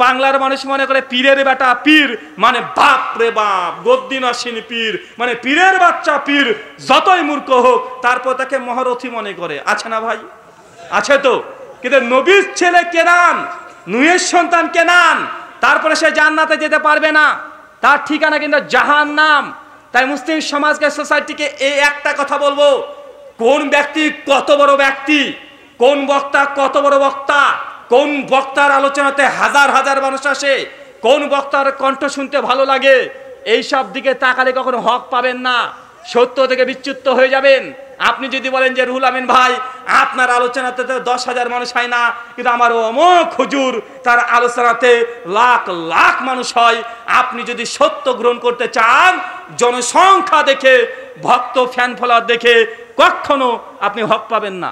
বাংলার মানুষ মনে করে পীরের বেটা পীর মানে বাপ রে বাপ, গদ্দি নসীন পীর মানে পীরের বাচ্চা পীর, যতই মূর্খ হোক তারপর তাকে মহারথী মনে করে। আছে না ভাই? আছে তো। কিন্তু নবীর ছেলে কেনান, নূহের সন্তান কেনান, তারপরে সে জান্নাতে যেতে পারবে না, তার ঠিকানা কিন্তু জাহান্নাম। তাই মুসলিম সমাজকে, সোসাইটিকে এই একটা কথা বলবো, কোন ব্যক্তি কত বড় ব্যক্তি, কোন বক্তা কত বড় বক্তা, কোন বক্তার আলোচনাতে হাজার হাজার মানুষ আসে, কোন বক্তার কণ্ঠ শুনতে ভালো লাগে, এই সব দিকে তাকালে কখনো হক পাবেন না, সত্য থেকে বিচ্যুত হয়ে যাবেন। আপনি যদি বলেন যে রুহুল আমিন ভাই আপনার আলোচনাতে 10,000 মানুষ হয় না, কিন্তু আমার অমুক হুজুর তার আলোচনাতে লাখ লাখ মানুষ হয়, আপনি যদি সত্য গ্রহণ করতে চান, জনসংখ্যা দেখে, ভক্ত ফ্যান ফলোয়ার দেখে কখনো আপনি হক পাবেন না,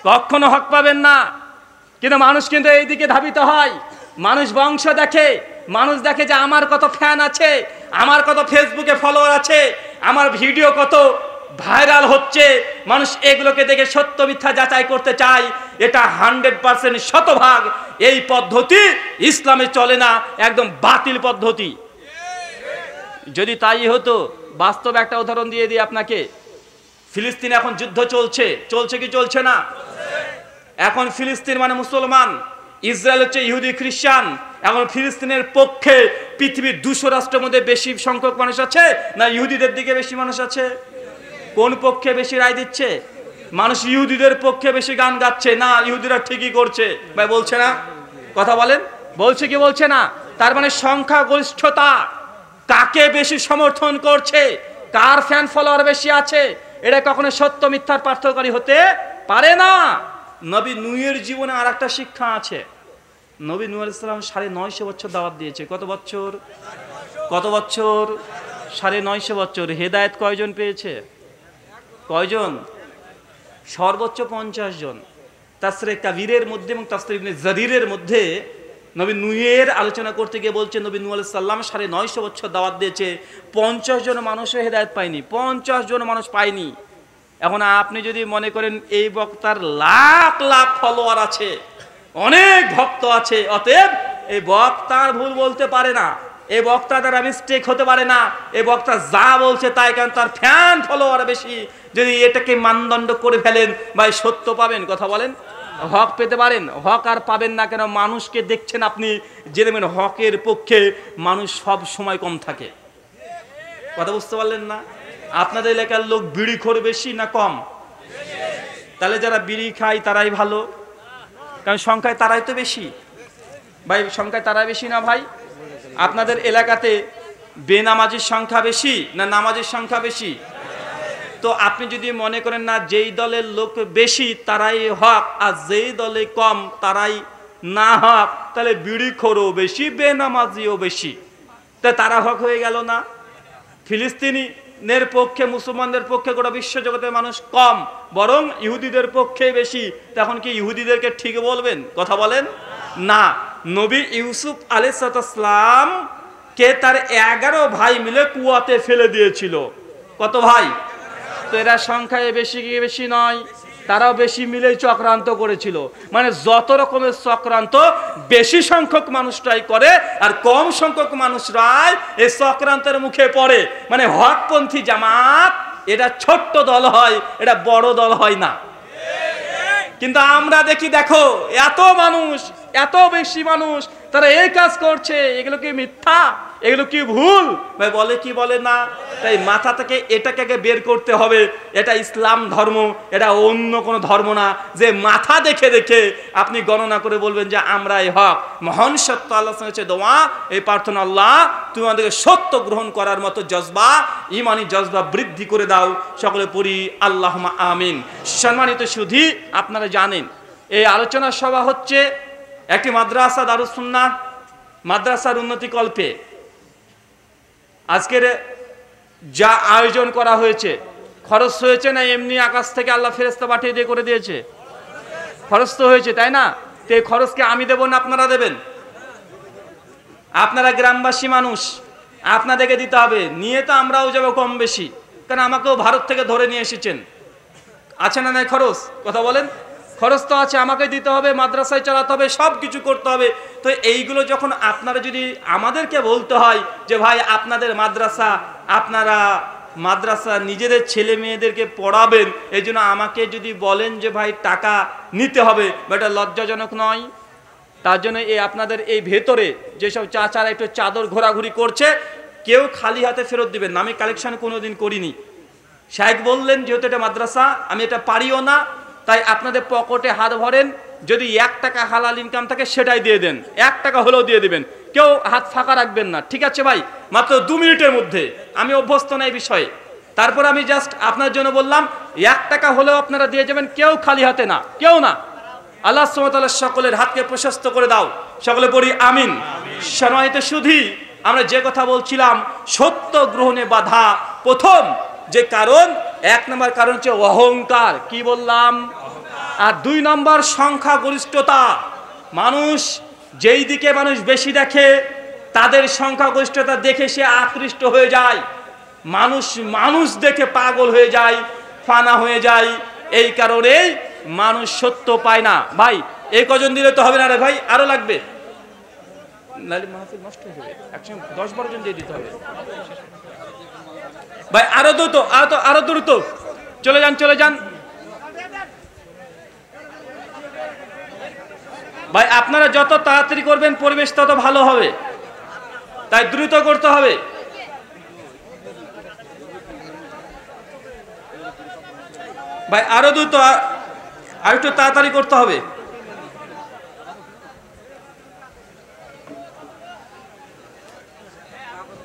কখনো হক পাবেন না। কিন্তু মানুষ কিন্তু এইদিকে ধাবিত হয়, মানুষ বংশ দেখে, মানুষ দেখে যে আমার কত ফ্যান আছে, আমার কত ফেসবুকে ফলোয়ার আছে, আমার ভিডিও কত ভাইরাল হচ্ছে, মানুষ এগুলোকে দেখে সত্য মিথ্যা যাচাই করতে চায়। এটা 100% শতভাগ এই পদ্ধতি ইসলামে চলে না, একদম বাতিল পদ্ধতি। যদি তাই হতো, বাস্তব একটা উদাহরণ দিয়ে দিই আপনাকে। ফিলিস্তিনে এখন যুদ্ধ চলছে, চলছে কি চলছে না? এখন ফিলিস্তিন মানে মুসলমান, ইসরায়েল হচ্ছে ইহুদি খ্রিস্টান। এখন ফিলিস্তিনের পক্ষে পৃথিবীর 200 রাষ্ট্রের মধ্যে বেশি সংখ্যক মানুষ আছে না ইহুদিদের দিকে বেশি মানুষ আছে? কোন পক্ষে বেশি রায় দিচ্ছে? মানুষ ইহুদিদের পক্ষে বেশি গান গাচ্ছে না, ইহুদিরা ঠিকই করছে। ভাই বলছে না? কথা বলেন, বলছে কি বলছে না? তার মানে সংখ্যাগরিষ্ঠতা কাকে বেশি সমর্থন করছে, কার ফ্যান ফলোয়ার বেশি আছে, এটা কখনো সত্য মিথ্যার পার্থক্যকারী হতে পারে না। নবী নূহের জীবনে আর একটা শিক্ষা আছে। নবী নূহ আলাইহিস সালাম 950 বছর দাওয়াত দিয়েছে। কত বছর? কত বছর? 950 বছর। হেদায়েত কয়জন পেয়েছে? কয়জন? সর্বোচ্চ 50 জন। তাফসীরে কাবীরের মধ্যে এবং তাফসীর ইবনে জারীরের মধ্যে নবী নূহের আলোচনা করতে গিয়ে বলছে নবী নূহ আলাইহিস সালাম 950 বছর দাওয়াত দিয়েছে, 50 জন মানুষও হেদায়েত পায়নি, 50 জন মানুষ পায়নি। এখন আপনি যদি মনে করেন এই বক্তার লাখ লাখ ফলোয়ার আছে, অনেক ভক্ত আছে, অতএব এই বক্তার ভুল বলতে পারে না, এই বক্তা দ্বারা মিস্টেক হতে পারে না, এই বক্তা যা বলছে তাই, কারণ তার ফ্যান ফলোয়ার বেশি, যদি এটাকে মানদণ্ড করে ফেলেন ভাই সত্য পাবেন? কথা বলেন, হক পেতে পারেন? হক আর পাবেন না কেন? মানুষকে দেখছেন আপনি, যে দেবেন হকের পক্ষে মানুষ সব সময় কম থাকে। কথা বুঝতে পারলেন না? আপনাদের এলাকার লোক বিড়িখোর বেশি না কম? তাহলে যারা বিড়ি খায় তারাই ভালো, কারণ সংখ্যায় তারাই তো বেশি। ভাই সংখ্যায় তারাই বেশি না ভাই? আপনাদের এলাকাতে বেনামাজির সংখ্যা বেশি না নামাজের সংখ্যা বেশি? তো আপনি যদি মনে করেন না যেই দলের লোক বেশি তারাই হক আর যেই দলে কম তারাই না হক, তাহলে বিড়িখোরও বেশি, বেনামাজিও বেশি, তা তারা হক হয়ে গেল না? ফিলিস্তিনের পক্ষে, মুসলমানদের পক্ষে গোটা বিশ্বজগতের মানুষ কম, বরং ইহুদিদের পক্ষে বেশি, তখন কি ইহুদিদেরকে ঠিক বলবেন? কথা বলেন না। নবী ইউসুফ আলাইহিস সালাম কে তার 11 ভাই মিলে কুয়াতে ফেলে দিয়েছিল। কত ভাই? তো এরা সংখ্যায় বেশি কি বেশি নয়? তারাও বেশি মিলেই চক্রান্ত করেছিল। মানে যত রকমের চক্রান্ত বেশি সংখ্যক মানুষরাই করে, আর কম সংখ্যক মানুষরাই এই চক্রান্তের মুখে পড়ে। মানে হকপন্থী জামাত এটা ছোট্ট দল হয়, এটা বড় দল হয় না। কিন্তু আমরা দেখি, দেখো এত মানুষ, এত বেশি মানুষ, তারা এই কাজ করছে, এগুলো কি মিথ্যা? এগুলো কি ভুল? ভাই বলে কি বলে না? তাই মাথা থেকে এটাকে আগে বের করতে হবে, এটা ইসলাম ধর্ম, এটা অন্য কোনো ধর্ম না যে মাথা দেখে দেখে আপনি গণনা করে বলবেন যে আমরাই হক। মহান সত্য আল্লাহর কাছে দোয়া, এই প্রার্থনা, আল্লাহ তুমি আমাদেরকে সত্য গ্রহণ করার মতো জজবা, ইমানি জজবা বৃদ্ধি করে দাও। সকলে পড়ি আল্লাহুম্মা আমিন। সম্মানিত সুধী, আপনারা জানেন এই আলোচনা সভা হচ্ছে একটি মাদ্রাসা, দারুস সুন্নাহ মাদ্রাসার উন্নতি কল্পে। আজকের যা আয়োজন করা হয়েছে, খরচ হয়েছে না এমনি আকাশ থেকে আল্লাহ ফেরেশতা পাঠিয়ে দিয়ে করে দিয়েছে? খরচ তো হয়েছে, তাই না? তো এই খরচকে আমি দেব না আপনারা দেবেন? আপনারা গ্রামবাসী মানুষ, আপনাদেরকে দিতে হবে। নিয়ে তো আমরাও যাবো কম বেশি, কারণ আমাকেও ভারত থেকে ধরে নিয়ে এসেছেন। আছে না নাই খরচ? কথা বলেন। খরচ তো আছে, আমাকে দিতে হবে, মাদ্রাসায় চালাতে হবে, সব কিছু করতে হবে। তো এইগুলো যখন আপনারা যদি আমাদেরকে বলতে হয় যে ভাই আপনাদের মাদ্রাসা, আপনারা মাদ্রাসা নিজেদের ছেলে মেয়েদেরকে পড়াবেন, এই জন্য আমাকে যদি বলেন যে ভাই টাকা নিতে হবে, এটা লজ্জাজনক নয়? তার জন্য এই আপনাদের এই ভেতরে যেসব চাচারা একটু চাদর ঘোরাঘুরি করছে, কেউ খালি হাতে ফেরত দিবেন না। আমি কালেকশন কোনোদিন করিনি। শায়েখ বললেন যেহেতু এটা মাদ্রাসা, আমি এটা পারিও না, তাই আপনাদের পকেটে হাত ভরেন, যদি 1 টাকা হালাল ইনকাম থাকে সেটাই দিয়ে দেন, 1 টাকা হলেও দিয়ে দিবেন, কেউ হাত ফাঁকা রাখবেন না, ঠিক আছে ভাই? মাত্র 2 মিনিটের মধ্যে, আমি অভ্যস্ত না এই বিষয়ে। তারপর আমি জাস্ট আপনার জন্য বললাম 1 টাকা হলেও আপনারা দিয়ে যাবেন, কেউ খালি হাতে না, কেউ না। আল্লাহ সুবহানাহু ওয়া তাআলা সকলের হাতকে প্রশস্ত করে দাও, সকলে পড়ি আমিন। সম্মানিত সুধী, আমরা যে কথা বলছিলাম, সত্য গ্রহণে বাধা প্রথম যে কারণ, 1 নম্বর কারণ হচ্ছে অহংকার, কি বললাম? আর 2 নম্বর সংখ্যাগরিষ্ঠতা। মানুষ যেই দিকে মানুষ বেশি দেখে, তাদের সংখ্যাগরিষ্ঠতা দেখে সে আকৃষ্ট হয়ে যায়। মানুষ দেখে পাগল হয়ে যায়, ফানা হয়ে যায়। এই কারণেই মানুষ সত্য পায় না। ভাই এই কজন দিলে তো হবে না রে ভাই, আরো লাগবে, নালি মাহফিল নষ্ট হয়ে যাবে, একসঙ্গে 10-12 জন দিয়ে দিতে হবে ভাই। আরো দ্রুত, আরো দ্রুত চলে যান ভাই। আপনারা যত তাড়াতাড়ি করবেন পরিবেশ তত ভালো হবে, তাই দ্রুত করতে হবে। ভাই আরো দ্রুত, আর একটু তাড়াতাড়ি করতে হবে।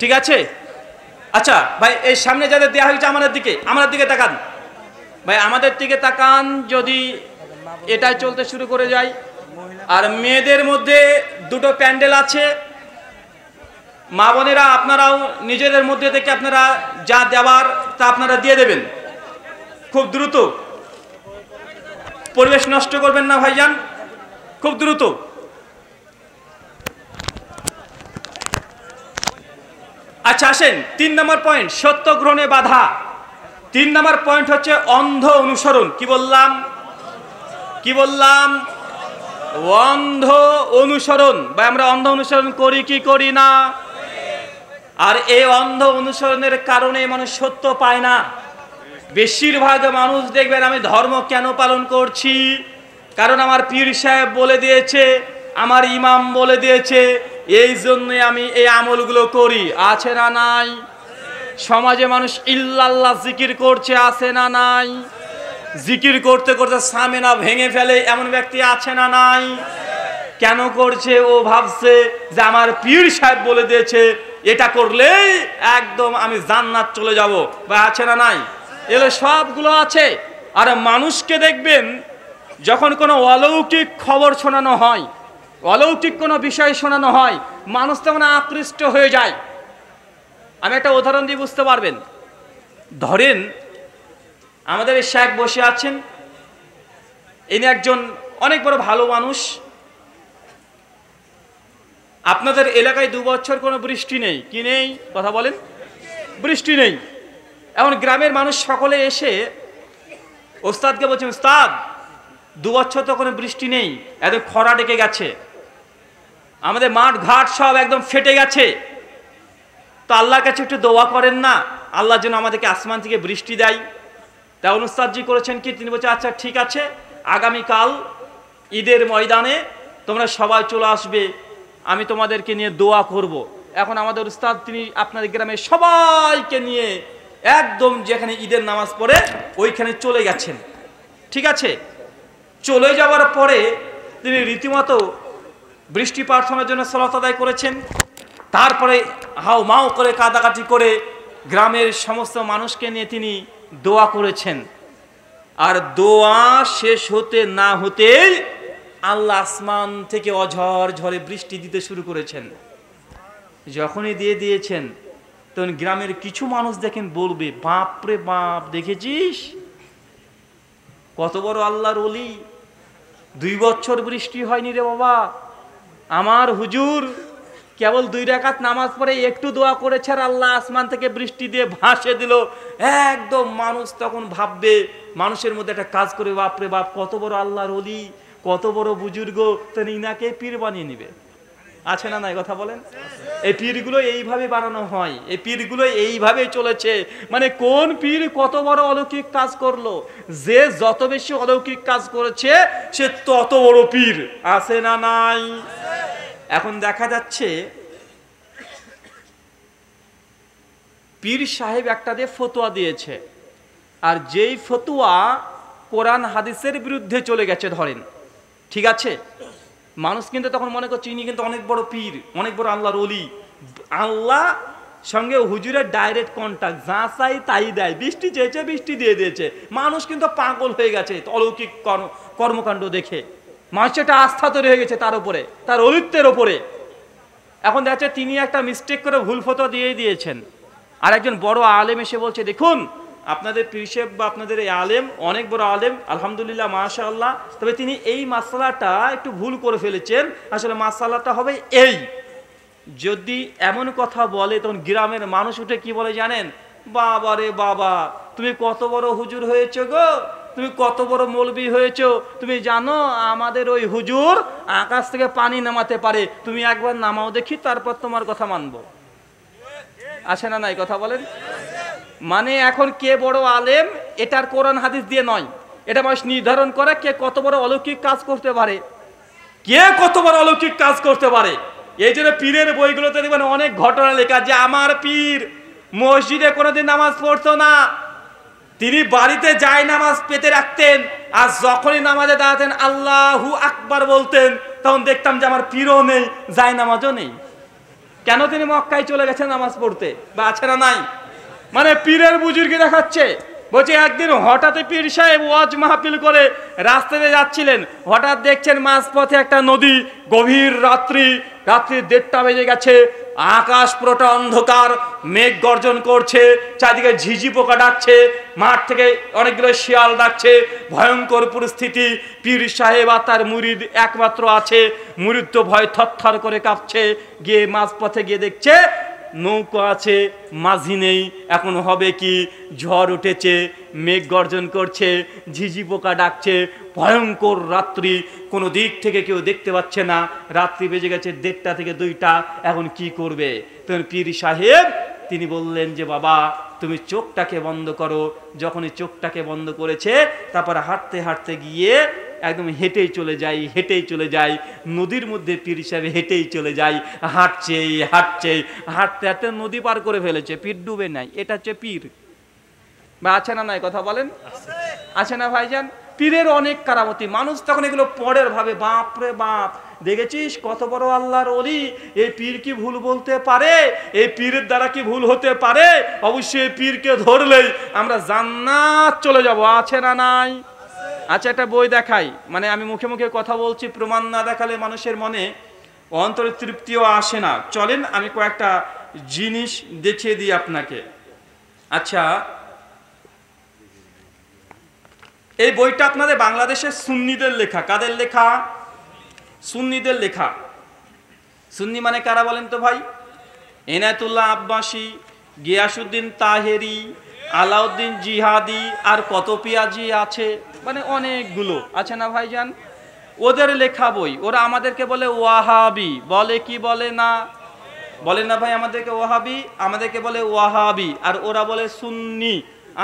ঠিক আছে? আচ্ছা ভাই, এই সামনে যাদের দেওয়া হয়েছে আমাদের দিকে তাকান ভাই, আমাদের দিকে তাকান। যদি এটাই চলতে শুরু করে যায়, আর মেয়েদের মধ্যে 2টো প্যান্ডেল আছে, মা বোনেরা আপনারাও নিজেদের মধ্যে থেকে আপনারা যা দেওয়ার তা আপনারা দিয়ে দেবেন খুব দ্রুত। পরিবেশ নষ্ট করবেন না ভাইজান, খুব দ্রুত। আচ্ছা আসেন 3 নম্বর পয়েন্ট, সত্য গ্রহণে বাধা। 3 নম্বর পয়েন্ট হচ্ছে অন্ধ অনুসরণ। কি বললাম? অন্ধ অনুসরণ। ভাই আমরা অন্ধ অনুসরণ করি কি করি না? আর এই অন্ধ অনুসরণের কারণে মানুষ সত্য পায় না। বেশিরভাগ মানুষ দেখবেন, আমি ধর্ম কেন পালন করছি, কারণ আমার পীর সাহেব বলে দিয়েছে, আমার ইমাম বলে দিয়েছে, এই জন্যে আমি এই আমলগুলো করি। আছে না নাই? সমাজে মানুষ ইল্লাল্লাহ জিকির করছে, আছে না নাই? জিকির করতে করতে সামেনা ভেঙে ফেলে এমন ব্যক্তি আছে না নাই? কেন করছে? ও ভাবছে যে আমার পীর সাহেব বলে দিয়েছে, এটা করলেই একদম আমি জান্নাত চলে যাব। বা আছে না নাই? এগুলো সবগুলো আছে। আর মানুষকে দেখবেন, যখন কোনো অলৌকিক খবর শোনানো হয়, অলৌকিক কোনো বিষয় শোনানো হয়, মানুষ তেমন আকৃষ্ট হয়ে যায়। আমি একটা উদাহরণ দিয়ে বুঝতে পারবেন। ধরেন আমাদের এই শেখ বসে আছেন, ইনি একজন অনেক বড় ভালো মানুষ। আপনাদের এলাকায় 2 বছর কোনো বৃষ্টি নেই, কি নেই? কথা বলেন, বৃষ্টি নেই। এমন গ্রামের মানুষ সকলে এসে ওস্তাদকে বলছেন, ওস্তাদ 2 বছর তো কোনো বৃষ্টি নেই, একদম খরা ডেকে গেছে, আমাদের মাঠ ঘাট সব একদম ফেটে গেছে, তো আল্লাহর কাছে একটু দোয়া করেন না, আল্লাহ যেন আমাদেরকে আসমান থেকে বৃষ্টি দেয়। তা উস্তাদজি করেছেন কি, তিনি বলছেন আচ্ছা ঠিক আছে, আগামীকাল ঈদের ময়দানে তোমরা সবাই চলে আসবে, আমি তোমাদেরকে নিয়ে দোয়া করব। এখন আমাদের উস্তাদ তিনি আপনাদের গ্রামের সবাইকে নিয়ে একদম যেখানে ঈদের নামাজ পড়ে ওইখানে চলে গেছেন। ঠিক আছে, চলে যাওয়ার পরে তিনি রীতিমতো বৃষ্টি প্রার্থনার জন্য সালাত আদায় করেছেন। তারপরে হাও মাও করে কাদাকাটি করে গ্রামের সমস্ত মানুষকে নিয়ে তিনি দোয়া করেছেন। আর দোয়া শেষ হতে না হতেই আল্লাহ আসমান থেকে অঝর ঝরে বৃষ্টি দিতে শুরু করেছেন। যখনই দিয়ে দিয়েছেন তখন গ্রামের কিছু মানুষ দেখেন বলবে, বাপরে বাপ, দেখেছিস কত বড় আল্লাহর ওলি, 2 বছর বৃষ্টি হয়নি রে বাবা। আমার হুজুর কেবল 2 রাকাত নামাজ পড়ে একটু দোয়া করেছে আর আল্লাহ আসমান থেকে বৃষ্টি দিয়ে ভাসিয়ে দিল। একদম মানুষ তখন ভাববে, মানুষের মধ্যে একটা কাজ করে, বাপরে বাপ, কত বড় আল্লাহর ওলি, কত বড় বুজুর্গ, তো ইনাকে পীর বানিয়ে নিবে। আছে না নাই কথা বলেন? এই পীরগুলো এইভাবে বানানো হয়, এই পীরগুলো এইভাবে চলেছে। মানে কোন পীর কত বড় অলৌকিক কাজ করলো, যে যত বেশি অলৌকিক কাজ করেছে সে তত বড় পীর। আছে না নাই? এখন দেখা যাচ্ছে পীর সাহেব একটা দিয়ে ফতোয়া দিয়েছে, আর যেই ফতোয়া কোরআন হাদিসের বিরুদ্ধে চলে গেছে ধরেন, ঠিক আছে, মানুষ কিন্তু তখন মনে করছে ইনি কিন্তু অনেক বড় পীর, অনেক বড় আল্লাহর ওলি। আল্লাহ সঙ্গে হুজুরের ডাইরেক্ট কন্টাক্ট, যা চাই তাই দেয়, বৃষ্টি চেয়েছে বৃষ্টি দিয়ে দিয়েছে। মানুষ কিন্তু পাগল হয়ে গেছে অলৌকিক কর্মকাণ্ড দেখে। মানুষের একটা আস্থা তৈরি হয়ে গেছে তার উপরে, তার অলিত্বের ওপরে। এখন দেখা যাচ্ছে তিনি একটা মিস্টেক করে ভুল ফতোয়া দিয়ে দিয়েছেন, আর একজন বড় আলেম এসে বলছে, দেখুন আপনাদের পীর সাহেব বা আপনাদের এই আলেম অনেক বড় আলেম, আলহামদুলিল্লাহ মাশাআল্লাহ, তবে তিনি এই মাসআলাটা একটু ভুল করে ফেলেছেন। আসলে মাসআলাটা হবে এই, যদি এমন কথা বলে তখন গ্রামের মানুষ উঠে কি বলে জানেন? বাবা রে বাবা, তুমি কত বড় হুজুর হয়েছো গো, তুমি কত বড় মৌলবি হয়েছো, তুমি জানো আমাদের ওই হুজুর আকাশ থেকে পানি নামাতে পারে, তুমি একবার নামাও দেখি, তারপর তোমার কথা মানবো। আছে না নাই কথা বলেন? মানে এখন কে বড় আলেম এটার কোরআন হাদিস দিয়ে নয়, এটা মানুষ নির্ধারণ করে কে কত বড় অলৌকিক কাজ করতে পারে, কে কত বড় অলৌকিক কাজ করতে পারে। এই জন্য পীরের বইগুলোতে দেখবেন অনেক ঘটনা লেখা, যে আমার পীর মসজিদে কোনোদিন নামাজ পড়তো না, তিনি বাড়িতে যায় নামাজ পেতে রাখতেন, আর যখনই নামাজে দাঁড়াতেন আল্লাহু আকবার বলতেন, তখন দেখতাম যে আমার পীরও নেই, যায় নামাজও নেই। কেন? তিনি মক্কায় চলে গেছেন নামাজ পড়তে। বা আছে না নাই? মানে পীরের বুজুর্গি দেখাচ্ছে। বলছে একদিন হঠাৎ পীর সাহেব ওয়াজ মাহফিল করে রাস্তাতে যাচ্ছিলেন, হঠাৎ দেখছেন মাঝপথে একটা নদী, গভীর রাত্রি 1:30 বেজে গেছে, আকাশ পুরোটা অন্ধকার, মেঘ গর্জন করছে, চারদিকে ঝিঝি পোকা ডাকছে, মাঠ থেকে অনেকগুলো শিয়াল ডাকছে, ভয়ঙ্কর পরিস্থিতি। পীর সাহেব আর তার মুরিদ একমাত্র আছে, মুরিদ তো ভয় থরথর করে কাঁপছে। গিয়ে মাঝপথে গিয়ে দেখছে নৌকা আছে, মাঝি নেই, এখন হবে কি? ঝড় উঠেছে, মেঘ গর্জন করছে, ঝিঝি পোকা ডাকছে, ভয়ঙ্কর রাত্রি, কোনো দিক থেকে কেউ দেখতে পাচ্ছে না, রাত্রি বেজে গেছে 1:30 থেকে 2টা, এখন কি করবে? তখন পীর সাহেব তিনি বললেন যে বাবা তুমি চোখটাকে বন্ধ করো। যখনই চোখটাকে বন্ধ করেছে, তারপর হাঁটতে হাঁটতে গিয়ে একদম হেঁটেই চলে যায় নদীর মধ্যে। পীর সাহেব হেঁটেই চলে যায়, হাঁটছে হাঁটতে হাঁটতে নদী পার করে ফেলেছে, পীর ডুবে নাই। এটা হচ্ছে পীর। বা আছে না নাই কথা বলেন? আছে না ভাইজান? পীরের অনেক কারামতি। মানুষ তখন এগুলো পরের ভাবে, বাপ রে বাপ, দেখেছিস কত বড় আল্লাহর ওলি, এই পীর কি ভুল বলতে পারে? এই পীরের দ্বারা কি ভুল হতে পারে? অবশ্যই পীরকে ধরলেই আমরা জান্নাত চলে যাব। আছে না নাই? আচ্ছা, একটা বই দেখাই, মানে আমি মুখে মুখে কথা বলছি, প্রমাণ না দেখালে মানুষের মনে অন্তরে তৃপ্তিও আসে না। চলেন আমি কয়েকটা জিনিস দেখিয়ে দিই আপনাকে। আচ্ছা, এই বইটা আপনাদের বাংলাদেশের সুন্নিদের লেখা। কাদের লেখা? সুন্নিদের লেখা। সুন্নি মানে কারা বলেন তো ভাই? এনায়েতুল্লাহ আব্বাসী, গিয়াসউদ্দিন তাহেরি, আলাউদ্দিন জিহাদি, আর কত পিয়াজি আছে, মানে অনেকগুলো আছে না ভাইজান? ওদের লেখা বই। ওরা আমাদেরকে বলে ওয়াহাবি, বলে কি বলে না? বলে না ভাই? আমাদেরকে ওয়াহাবি, আমাদেরকে বলে ওয়াহাবি, আর ওরা বলে সুন্নি।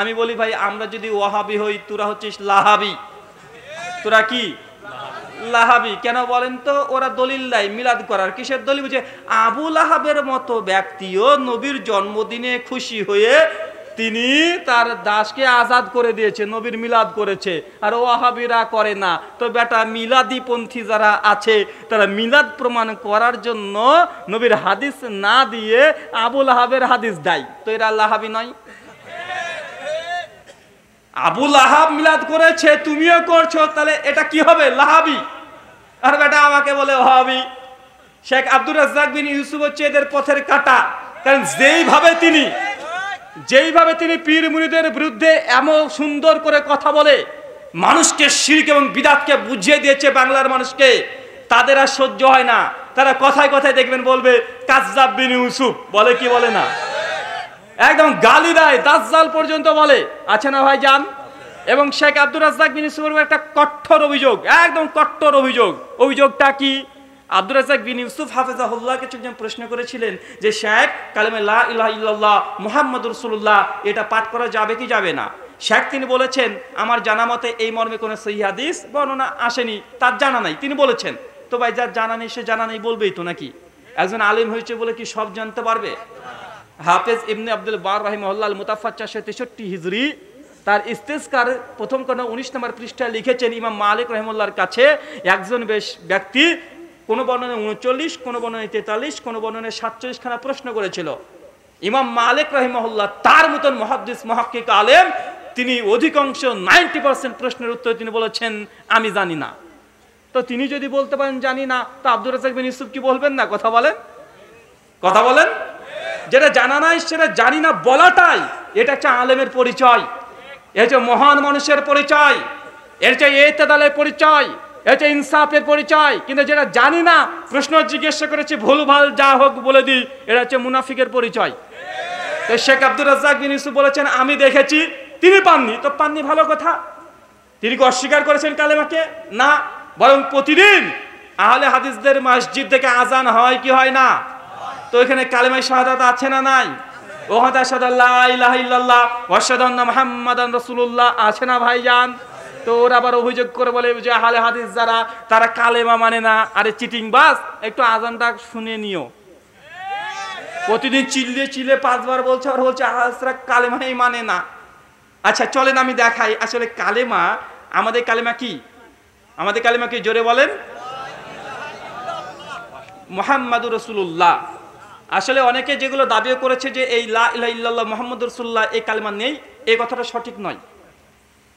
আমি বলি ভাই আমরা যদি ওয়াহাবি হই, তোরা হচ্ছিস লাহাবি। তোরা কি? লাহাবি। কেন বলেন তো? ওরা দলিল দেয় মিলাদ করার। কিসের দলিল? বুঝে আবু লাহাবের মতো ব্যক্তিও নবীর জন্মদিনে খুশি হয়ে তিনি তার দাসকে আজাদ করে দিয়েছে, নবীর মিলাদ করেছে, আর ওয়াহাবিরা করে না। তো বেটা মিলাদি পন্থী যারা আছে তারা মিলাদ প্রমাণ করার জন্য নবীর হাদিস না দিয়ে আবু লাহাবের হাদিস দেয়। তো এরা লাহাবি নয়? আবু লাহাব মিলাদ করেছে, তুমিও করছো, তাহলে এটা কি হবে? লাহাবি। আর বেটা আমাকে বলে ওয়াহাবি। শেখ আব্দুর রাজ্জাক বিন ইউসুফ হচ্ছে এদের পথের কাঁটা। কারণ যেইভাবে তিনি পীর মুরিদের বিরুদ্ধে এমন সুন্দর করে কথা বলে মানুষকে শিরক এবং বিদআতকে বুঝিয়ে দিয়েছে বাংলার মানুষকে, তাদের আর সহ্য হয় না। তারা কথায় কথায় দেখবেন বলবে কাযযাব বিন ইউসুফ, বলে কি বলে না, একদম গালি দেয়, দাজ্জাল পর্যন্ত বলে, আছে না ভাই জান? এবং শেখ আব্দুর রাজ্জাক বিন ইউসুফের একটা কঠোর অভিযোগ, একদম কঠোর অভিযোগ। অভিযোগটা কি? আব্দুর রাজ্জাক বিন ইউসুফ হাফেজাহুল্লাহকে একজন প্রশ্ন করেছিলেন যে শেখ কালেমা লা ইলাহা ইল্লাল্লাহ মুহাম্মাদুর রাসূলুল্লাহ এটা পাঠ করা যাবে কি যাবে না? শেখ তিনি বলেছেন আমার জানা মতে এই মর্মে কোনো সহিহ হাদিস বর্ণনা আসেনি, তার জানা নাই, তিনি বলেছেন। তো ভাই যার জানা নেই সে জানা নেই বলবেই তো নাকি? একজন আলিম হয়েছে বলে কি সব জানতে পারবে? হাফেজ ইবনে আব্দুল বার রাহিমাহুল্লাহ মুতাফা 463 হিজরি তার ইস্তেজকার প্রথম কোন 19 নম্বর পৃষ্ঠায় লিখেছেন ইমাম মালিক রাহিমাহুল্লাহর কাছে একজন ব্যক্তি কোন বর্ণনায় 39, কোন বর্ণনায় 43, কোন বর্ণনায় 47 খানা প্রশ্ন করেছিল। ইমাম মালিক রাহিমাহুল্লাহ তার মতন মুহাদ্দিস মুহাক্কিক আলেম, তিনি অধিকাংশ 90% প্রশ্নের উত্তর তিনি বলেছেন আমি জানি না। তো তিনি যদি বলতে পারেন জানি না, তো আব্দুর রাজ্জাক বিন ইউসুফ কি বলবেন না? কথা বলেন, কথা বলেন। যেটা জানা নাই সেটা জানি না বলাটাই এটা একটা আলেমের পরিচয়, এটা হচ্ছে মহান মানুষের পরিচয়, এটা হচ্ছে ইতিদালের পরিচয়, এটা হচ্ছে ইনসাফের পরিচয়। কিন্তু যেটা জানি না প্রশ্ন জিজ্ঞাসা করেছি ভুলভাল যা হোক বলে দিই, এটা হচ্ছে মুনাফিকের পরিচয়। তো শেখ আব্দুর রাজ্জাক বিন ইউসুফ বলেছেন আমি দেখেছি, তিনি পাননি, তো পাননি ভালো কথা। তিনি কি অস্বীকার করেছেন কালেমাকে? না, বরং প্রতিদিন আহলে হাদিসদের মসজিদ থেকে আজান হয় কি হয় না? তো এখানে কালেমায়ে শাহাদাত আছে না নাই? ওয়াহাদা আশহাদু লা ইলাহা ইল্লাল্লাহ ওয়া আশহাদু আন্না মুহাম্মাদান রাসূলুল্লাহ আছে না ভাইজান? তো ওরা আবার অভিযোগ করে বলে যে আহলে হাদিস যারা তারা কালেমা মানে না। আরে চিটিং বাস, একটু আজানটা শুনে নিও। প্রতিদিন চিল্লে চিল্লে 5 বার বলছে, আর বলছে আহলে কালেমাই মানে না। আচ্ছা চলেন আমি দেখাই আসলে কালেমা, আমাদের কালেমা কি? আমাদের কালেমা কি? জোরে বলেন। মুহাম্মাদুর রাসূলুল্লাহ। আসলে অনেকে যেগুলো দাবি করেছে যে এই লা ইলাহা ইল্লাল্লাহ মুহাম্মাদুর রাসূলুল্লাহ এই কালেমা নেই, এই কথাটা সঠিক নয়।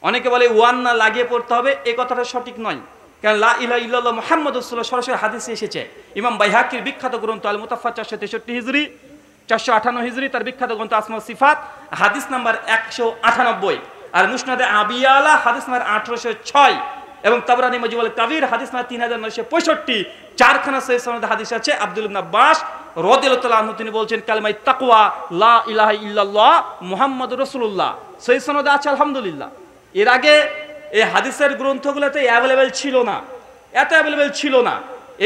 অনেকে বলে ওয়ান না লাগিয়ে পড়তে হবে, এই কথাটা সঠিক নয়। কারণ লা ইলাহা ইল্লাল্লাহ মুহাম্মাদুর রাসূলুল্লাহ সরাসরি হাদিসে এসেছে। ইমাম বাইহাকির বিখ্যাত গ্রন্থ আল মুতাফা 463 হিজরি, 458 হিজরি তার বিখ্যাত গ্রন্থ আসমা সিফাত হাদিস নাম্বার 198, আর মুসনাদে আবি আলা হাদিস নাম্বার 1806 এবং তাবরানী মুজমাল কাবির হাদিস নাম্বার 3965। চারখানা সহিহ সনদে হাদিস আছে। আব্দুল ইবনে আব্বাস রাদিয়াল্লাহু তাআলা আনহু তিনি বলছেন কালেমায়ে তাকওয়া লা ইলাহা ইল্লাল্লাহ মুহাম্মাদুর রাসূলুল্লাহ, সহিহ সনদে আছে আলহামদুলিল্লাহ। এর আগে এই হাদিসের গ্রন্থগুলোতে অ্যাভেলেবেল ছিল না, এত অ্যাভেলেবেল ছিল না।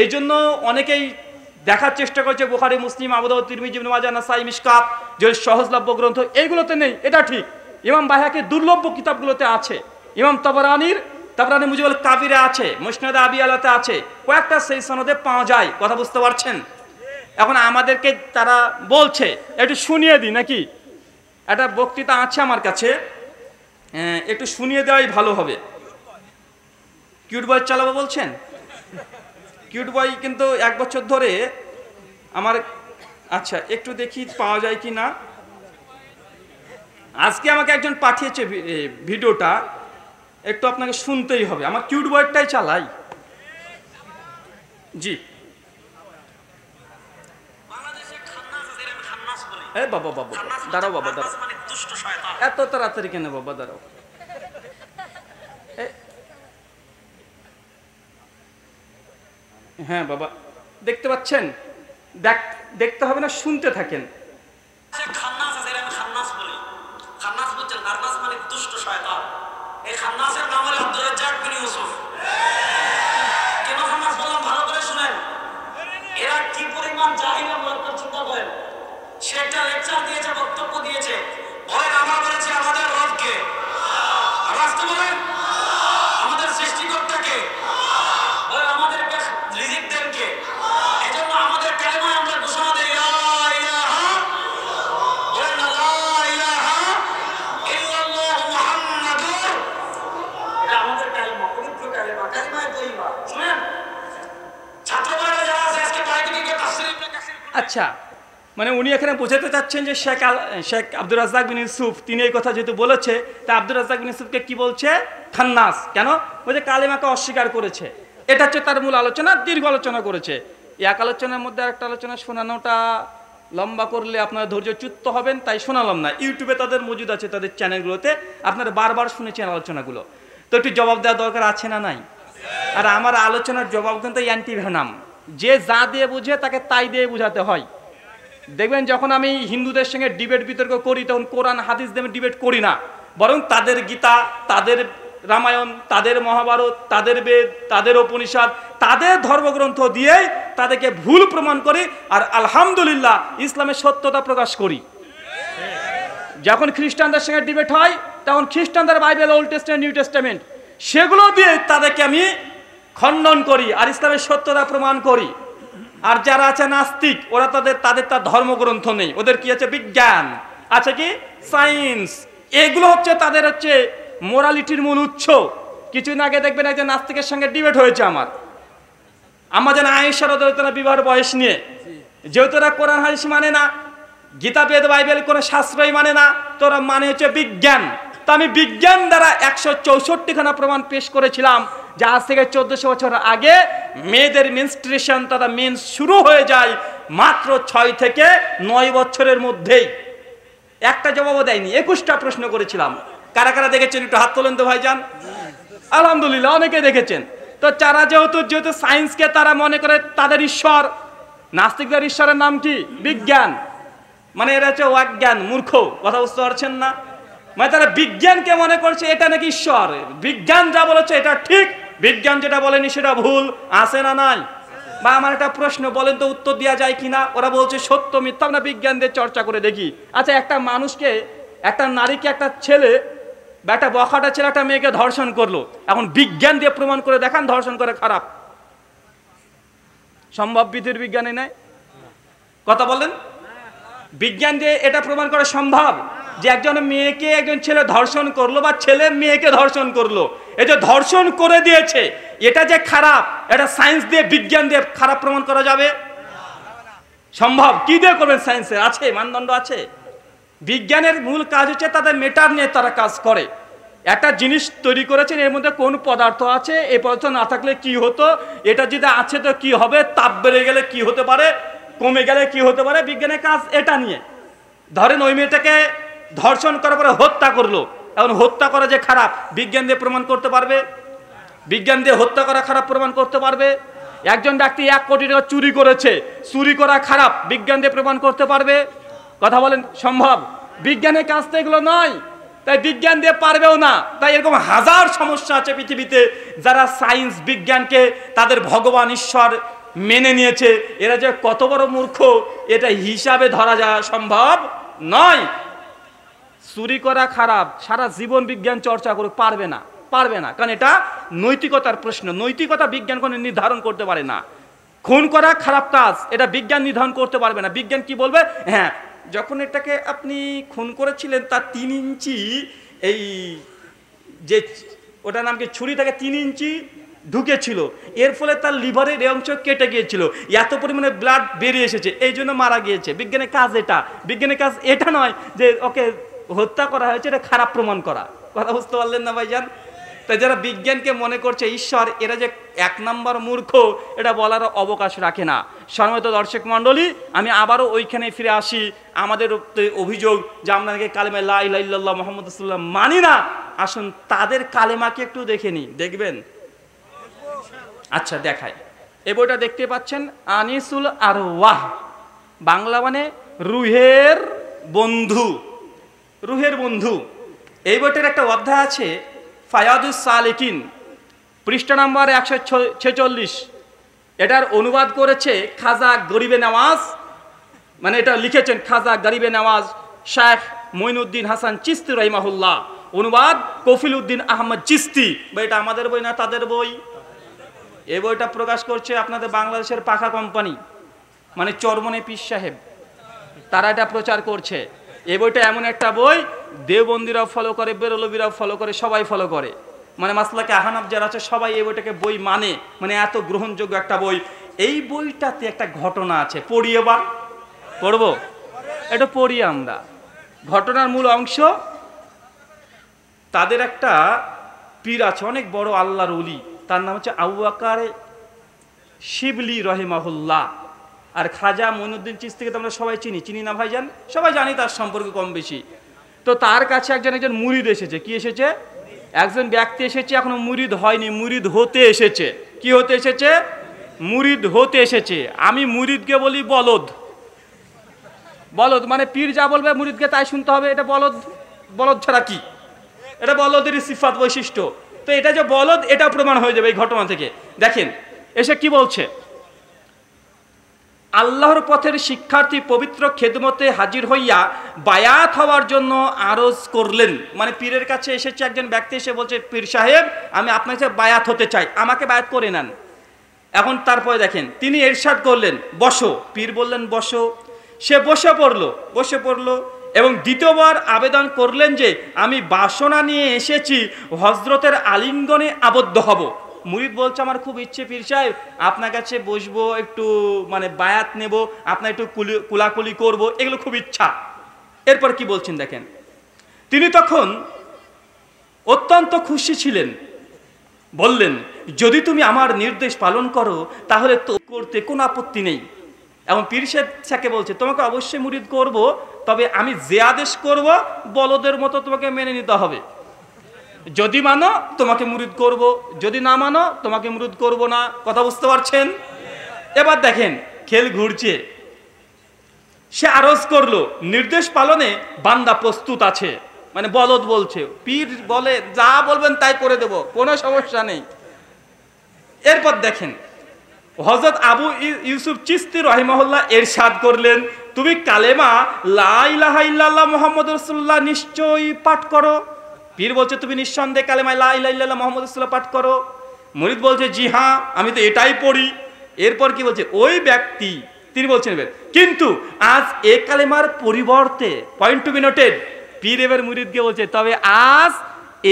এই জন্য অনেকেই দেখার চেষ্টা করছে বুখারী, মুসলিম, আবু দাউদ, তিরমিজি, ইবনে মাজাহ, নাসাই, মিশকাত যে সহজলভ্য গ্রন্থ এইগুলোতে নেই, এটা ঠিক। ইমাম বাইহাকির দুর্লভ্য কিতাবগুলোতে আছে, ইমাম তাবরানী মুজমাল কাবিরে আছে, মুসনাদে আবি আলাতে আছে, কয়েকটা সেই সনদে পাওয়া যায়। কথা বুঝতে পারছেন? এখন আমাদেরকে তারা বলছে একটু শুনিয়ে দিই নাকি? একটা বক্তৃতা আছে আমার কাছে, একটু শুনিয়ে দেওয়াই ভালো হবে। কিউট বয় চালাবো বলছেন? কিউট বয় কিন্তু 1 বছর ধরে আমার, আচ্ছা একটু দেখি পাওয়া যায় কি না। আজকে আমাকে একজন পাঠিয়েছে ভিডিওটা, একটু আপনাকে শুনতেই হবে। আমার কিউট বয়টাই চালাই। জি বাবা বাবা দাঁড়াও, বাবা দাঁড়াও, এত তাড়াতাড়ি কেন বাবা, দাঁড়াও। হ্যাঁ বাবা দেখতে পাচ্ছেন? দেখতে হবে না, শুনতে থাকেন। এরা কি পরিমাণ জাহিল চিন্তা করেন। সে একটা লেকচার দিয়েছে, বক্তব্য দিয়েছে, বলেন আমরা বলেছি আমাদের রবকে, আসতে বলেন আমাদের সৃষ্টিকর্তাকে, বলেন আমাদের রিজিক দেনকে। এজন্য আমাদের কালেমায় আমরা ঘোষণা দেই লা ইলাহা, বলেন না লা ইলাহা ইল্লাল্লাহ মুহাম্মাদুর, এটা আমাদের কালেমা, পবিত্র কালেমা, কালেমায়ে তৈয়বা। শুনেন ছাত্রবাড়িতে যারা আছে আজকে বাড়িতে গিয়ে তাফসীর ইবনে কাসির। আচ্ছা, মানে উনি এখানে বোঝাতে চাচ্ছেন যে শেখ আব্দুর রাজ্জাক বিন ইউসুফ তিনি এই কথা যেহেতু বলেছে, তা আব্দুর রাজ্জাক বিন ইউসুফকে কি বলছে? খান্নাস। কেন? বলছে কালেমাকে অস্বীকার করেছে। এটা হচ্ছে তার মূল আলোচনা, দীর্ঘ আলোচনা করেছে। এক আলোচনার মধ্যে আরেকটা আলোচনা শোনানোটা লম্বা করলে আপনারা ধৈর্যচ্যুত হবেন, তাই শোনালাম না। ইউটিউবে তাদের মজুদ আছে, তাদের চ্যানেলগুলোতে আপনারা বারবার শুনেছেন আলোচনাগুলো। তো একটু জবাব দেওয়া দরকার আছে না নাই? আর আমার আলোচনার জবাব কিন্তু অ্যান্টিভেনাম, যে যা দিয়ে বুঝে তাকে তাই দিয়ে বুঝাতে হয়। দেখবেন যখন আমি হিন্দুদের সঙ্গে ডিবেট বিতর্ক করি তখন কোরআন হাদিস দিয়ে ডিবেট করি না, বরং তাদের গীতা, তাদের রামায়ণ, তাদের মহাভারত, তাদের বেদ, তাদের উপনিষদ, তাদের ধর্মগ্রন্থ দিয়েই তাদেরকে ভুল প্রমাণ করি, আর আলহামদুলিল্লাহ ইসলামের সত্যতা প্রকাশ করি। যখন খ্রিস্টানদের সঙ্গে ডিবেট হয় তখন খ্রিস্টানদের Bible, old testament, new testament, সেগুলো দিয়ে তাদেরকে আমি খণ্ডন করি আর ইসলামের সত্যতা প্রমাণ করি। আর যারা আছে নাস্তিক, ওরা তাদের ধর্মগ্রন্থ নেই, ওদের কি আছে? বিজ্ঞান আছে, কি সায়েন্স। এগুলো হচ্ছে তাদের হচ্ছে মোরালিটির মূল উৎস। কিছুদিন আগে দেখবেন একজন নাস্তিকের সঙ্গে ডিবেট হয়েছে আমার যেন আয়েশা রাদিয়াল্লাহু তাআলা বিবাহের বয়স নিয়ে, যেহেতু ওরা কোরআন হাদিস মানে না, গীতা, বেদ, বাইবেল কোনো শাস্ত্রই মানে না, তোরা মানে হচ্ছে বিজ্ঞান। তো আমি বিজ্ঞান দ্বারা 164খানা প্রমাণ পেশ করেছিলাম যে আজ থেকে 1400 বছর আগে মেয়েদের মেনস্ট্রুয়েশন তথা মেন্স শুরু হয়ে যায় মাত্র 6 থেকে 9 বছরের মধ্যেই। একটা জবাবও দেয়নি, 21টা প্রশ্ন করেছিলাম। কারা কারা দেখেছেন একটু হাত তোলেন তো ভাইজান। আলহামদুলিল্লাহ অনেকে দেখেছেন। তো তারা যেহেতু সায়েন্সকে তারা মনে করে তাদের ঈশ্বর, নাস্তিকদের ঈশ্বরের নাম কি? বিজ্ঞান। মানে এরা হচ্ছে অজ্ঞান, মূর্খ, কথা বুঝতে পারছেন না? মানে তারা বিজ্ঞানকে মনে করছে এটা নাকি ঈশ্বর। বিজ্ঞান যা বলেছে এটা ঠিক, বিজ্ঞান যেটা বলেনি সেটা ভুল। আছে না নাই? বা আমার একটা প্রশ্ন, বলেন তো উত্তর দেওয়া যায় কিনা? ওরা বলছে সত্য মিথ্যা আমরা বিজ্ঞান দিয়ে চর্চা করে দেখি। আচ্ছা, একটা মানুষকে, একটা নারীকে একটা ছেলে বা একটা বখাটা ছেলে একটা মেয়েকে ধর্ষণ করলো, এখন বিজ্ঞান দিয়ে প্রমাণ করে দেখান ধর্ষণ করে খারাপ। সম্ভব? বিধির বিজ্ঞানে নাই, কথা বলেন। বিজ্ঞান দিয়ে এটা প্রমাণ করা সম্ভব যে একজন মেয়েকে একজন ছেলে ধর্ষণ করলো বা ছেলে মেয়েকে ধর্ষণ করলো, এই যে ধর্ষণ করে দিয়েছে এটা যে খারাপ, এটা সায়েন্স দিয়ে, বিজ্ঞান দিয়ে খারাপ প্রমাণ করা যাবে? সম্ভব? কি দিয়ে করবেন? সায়েন্সের আছে, মানদণ্ড আছে। বিজ্ঞানের মূল কাজ হচ্ছে তাদের মেটার নিয়ে তারা কাজ করে। একটা জিনিস তৈরি করেছেন, এর মধ্যে কোন পদার্থ আছে, এই পদার্থ না থাকলে কি হতো, এটা যদি আছে তো কি হবে, তাপ বেড়ে গেলে কি হতে পারে, কমে গেলে কি হতে পারে। বিজ্ঞানের কাজ এটা নিয়ে। ধরেন ওই মেয়েটাকে ধর্ষণ করার পরে হত্যা করলো, এখন হত্যা করা যে খারাপ, বিজ্ঞান দিয়ে প্রমাণ করতে পারবে? বিজ্ঞান দিয়ে হত্যা করা খারাপ প্রমাণ করতে পারবে? একজন ব্যক্তি 1 কোটি টাকা চুরি করেছে, চুরি করা খারাপ, বিজ্ঞান দিয়ে প্রমাণ করতে পারবে? কথা বলেন, সম্ভব? বিজ্ঞানের কাজ তো এগুলো নয়, তাই বিজ্ঞান দিয়ে পারবেও না। তাই এরকম হাজার সমস্যা আছে পৃথিবীতে। যারা সায়েন্স বিজ্ঞানকে তাদের ভগবান ঈশ্বর মেনে নিয়েছে, এরা যে কত বড় মূর্খ এটা হিসাবে ধরা যাওয়া সম্ভব নয়। চুরি করা খারাপ, সারা জীবন বিজ্ঞান চর্চা করে পারবে না, পারবে না, কারণ এটা নৈতিকতার প্রশ্ন। নৈতিকতা বিজ্ঞান কোনো নির্ধারণ করতে পারে না। খুন করা খারাপ কাজ, এটা বিজ্ঞান নির্ধারণ করতে পারবে না। বিজ্ঞান কি বলবে? হ্যাঁ, যখন এটাকে আপনি খুন করেছিলেন তার 3 ইঞ্চি এই যে ওটার নাম কি ছুরি থেকে 3 ইঞ্চি ঢুকেছিল, এর ফলে তার লিভারের এই অংশ কেটে গিয়েছিল, এত পরিমাণে ব্লাড বেরিয়ে এসেছে, এই জন্য মারা গিয়েছে। বিজ্ঞানের কাজ এটা। বিজ্ঞানের কাজ এটা নয় যে ওকে হত্যা করা হয়েছে এটা খারাপ প্রমাণ করা। কথা বুঝতে পারলেন না ভাইজান? তাই যারা বিজ্ঞানকে মনে করছে ঈশ্বর, এরা যে 1 নম্বর মূর্খ এটা বলার অবকাশ রাখে না। সম্মানিত দর্শক মণ্ডলী, আমি আবারও ওইখানে ফিরে আসি। আমাদের অভিযোগ যে আমরা নাকি কালেমা লা ইলাহা ইল্লাল্লাহ মুহাম্মাদুর রাসূলুল্লাহ মানি না। আসুন তাদের কালেমাকে একটু দেখে নিই, দেখবেন? আচ্ছা দেখাই। এই বইটা দেখতে পাচ্ছেন, আনিসুল আরওয়াহ, বাংলা মানে রুহের বন্ধু। রুহের বন্ধু, এই বইটার একটা অধ্যায় আছে ফায়াদুস সালিকিন, পৃষ্ঠা নাম্বার 146। এটার অনুবাদ করেছে খাজা গরিবে নওয়াজ, মানে এটা লিখেছেন খাজা গরিবে নওয়াজ শেখ মঈনুদ্দিন হাসান চিশতি রাহিমাহুল্লাহ, অনুবাদ কফিল উদ্দিন আহমদ চিশতি। এটা আমাদের বই না, তাদের বই। এই বইটা প্রকাশ করছে আপনাদের বাংলাদেশের পাখা কোম্পানি, মানে চরমনে পীর সাহেব, তারা এটা প্রচার করছে। এই বইটা এমন একটা বই, দেওবন্দিরাও ফলো করে, বেরলবিরাও ফলো করে, সবাই ফলো করে। মানে মাসলাকে আহনাফ যারা আছে সবাই এই বইটাকে বই মানে এত গ্রহণযোগ্য একটা বই। এই বইটাতে একটা ঘটনা আছে, পড়িয়ে বা পড়বো, এটা পড়ি আমরা। ঘটনার মূল অংশ, তাদের একটা পীর আছে, অনেক বড় আল্লাহর ওলি, তার নাম হচ্ছে আবু বকর শিবলি রহিমাহুল্লাহ। আর খাজা মঈনুদ্দিন চিশতিকে তো আমরা সবাই চিনি না ভাইজান? সবাই জানি তার সম্পর্কে কম বেশি। তো তার কাছে একজন মুরিদ এসেছে। কি এসেছে? একজন ব্যক্তি এসেছে, এখনো মুরিদ হয়নি, মুরিদ হতে এসেছে। কি হতে এসেছে? মুরিদ হতে এসেছে, আমি মুরিদকে বলি বলদ। বলদ মানে পীর যা বলবে মুরিদকে তাই শুনতে হবে, এটা বলদ। বলদ ছাড়া কি? এটা বলদেরই সিফাত বৈশিষ্ট্য। তো এটা যে বলদ এটা প্রমাণ হয়ে যাবে এই ঘটনা থেকে। দেখেন এসে কি বলছে, আল্লাহর পথের শিক্ষার্থী পবিত্র খেদমতে হাজির হইয়া বায়াত হওয়ার জন্য আরজ করলেন। মানে পীরের কাছে এসেছে একজন ব্যক্তি, এসে বলছে, পীর সাহেব আমি আপনার কাছে বায়াত হতে চাই, আমাকে বায়াত করে নেন। এখন তারপরে দেখেন তিনি ইরশাদ করলেন, বসো। পীর বললেন বসো। সে বসে পড়লো এবং দ্বিতীয়বার আবেদন করলেন যে আমি বাসনা নিয়ে এসেছি, হযরতের আলিঙ্গনে আবদ্ধ হব। মুরিদ বলছে, আমার খুব ইচ্ছে পীর সাহেব আপনার কাছে বসবো, একটু মানে বায়াত নেব, আপনার একটু কুলাকুলি করব, এগুলো খুব ইচ্ছা। এরপর কি বলছেন দেখেন, তিনি তখন অত্যন্ত খুশি ছিলেন, বললেন, যদি তুমি আমার নির্দেশ পালন করো তাহলে তো করতে কোনো আপত্তি নেই। এবং পীর সাহেবকে বলছে, তোমাকে অবশ্যই মুরিদ করব, তবে আমি যে আদেশ করব বলদের মতো তোমাকে মেনে নিতে হবে। যদি মানো তোমাকে মুরিদ করব, যদি না মানো তোমাকে মুরিদ করব না। কথা বুঝতে পারছেন? এবার দেখেন খেল ঘুরছে। সে আরজ করলো, নির্দেশ পালনে বান্দা প্রস্তুত আছে। মানে বলদ বলছে, পীর বলে যা বলবেন তাই করে দেব, কোনো সমস্যা নেই। এরপর দেখেন হযরত আবু ইউসুফ চিশতি রাহিমাহুল্লাহ ইরশাদ করলেন, তুমি কালেমা লা ইলাহা ইল্লাল্লাহ মুহাম্মাদুর রাসূলুল্লাহ নিশ্চয়ই পাঠ করো। পীর বলছে, তুমি নিঃসন্দেহে কালেমা লা ইলাহা ইল্লাল্লাহ মুহাম্মাদুর রাসূলুল্লাহ পাঠ করো। মুরিদ বলছে, জি হ্যাঁ আমি তো এটাই পড়ি। এরপর কি বলছে, ওই ব্যক্তি তিনি বলছেন, কিন্তু আজ এ কালেমার পরিবর্তে, পয়েন্ট টু বি নোটেড, পীর এবার মুরিদকে বলছে, তবে আজ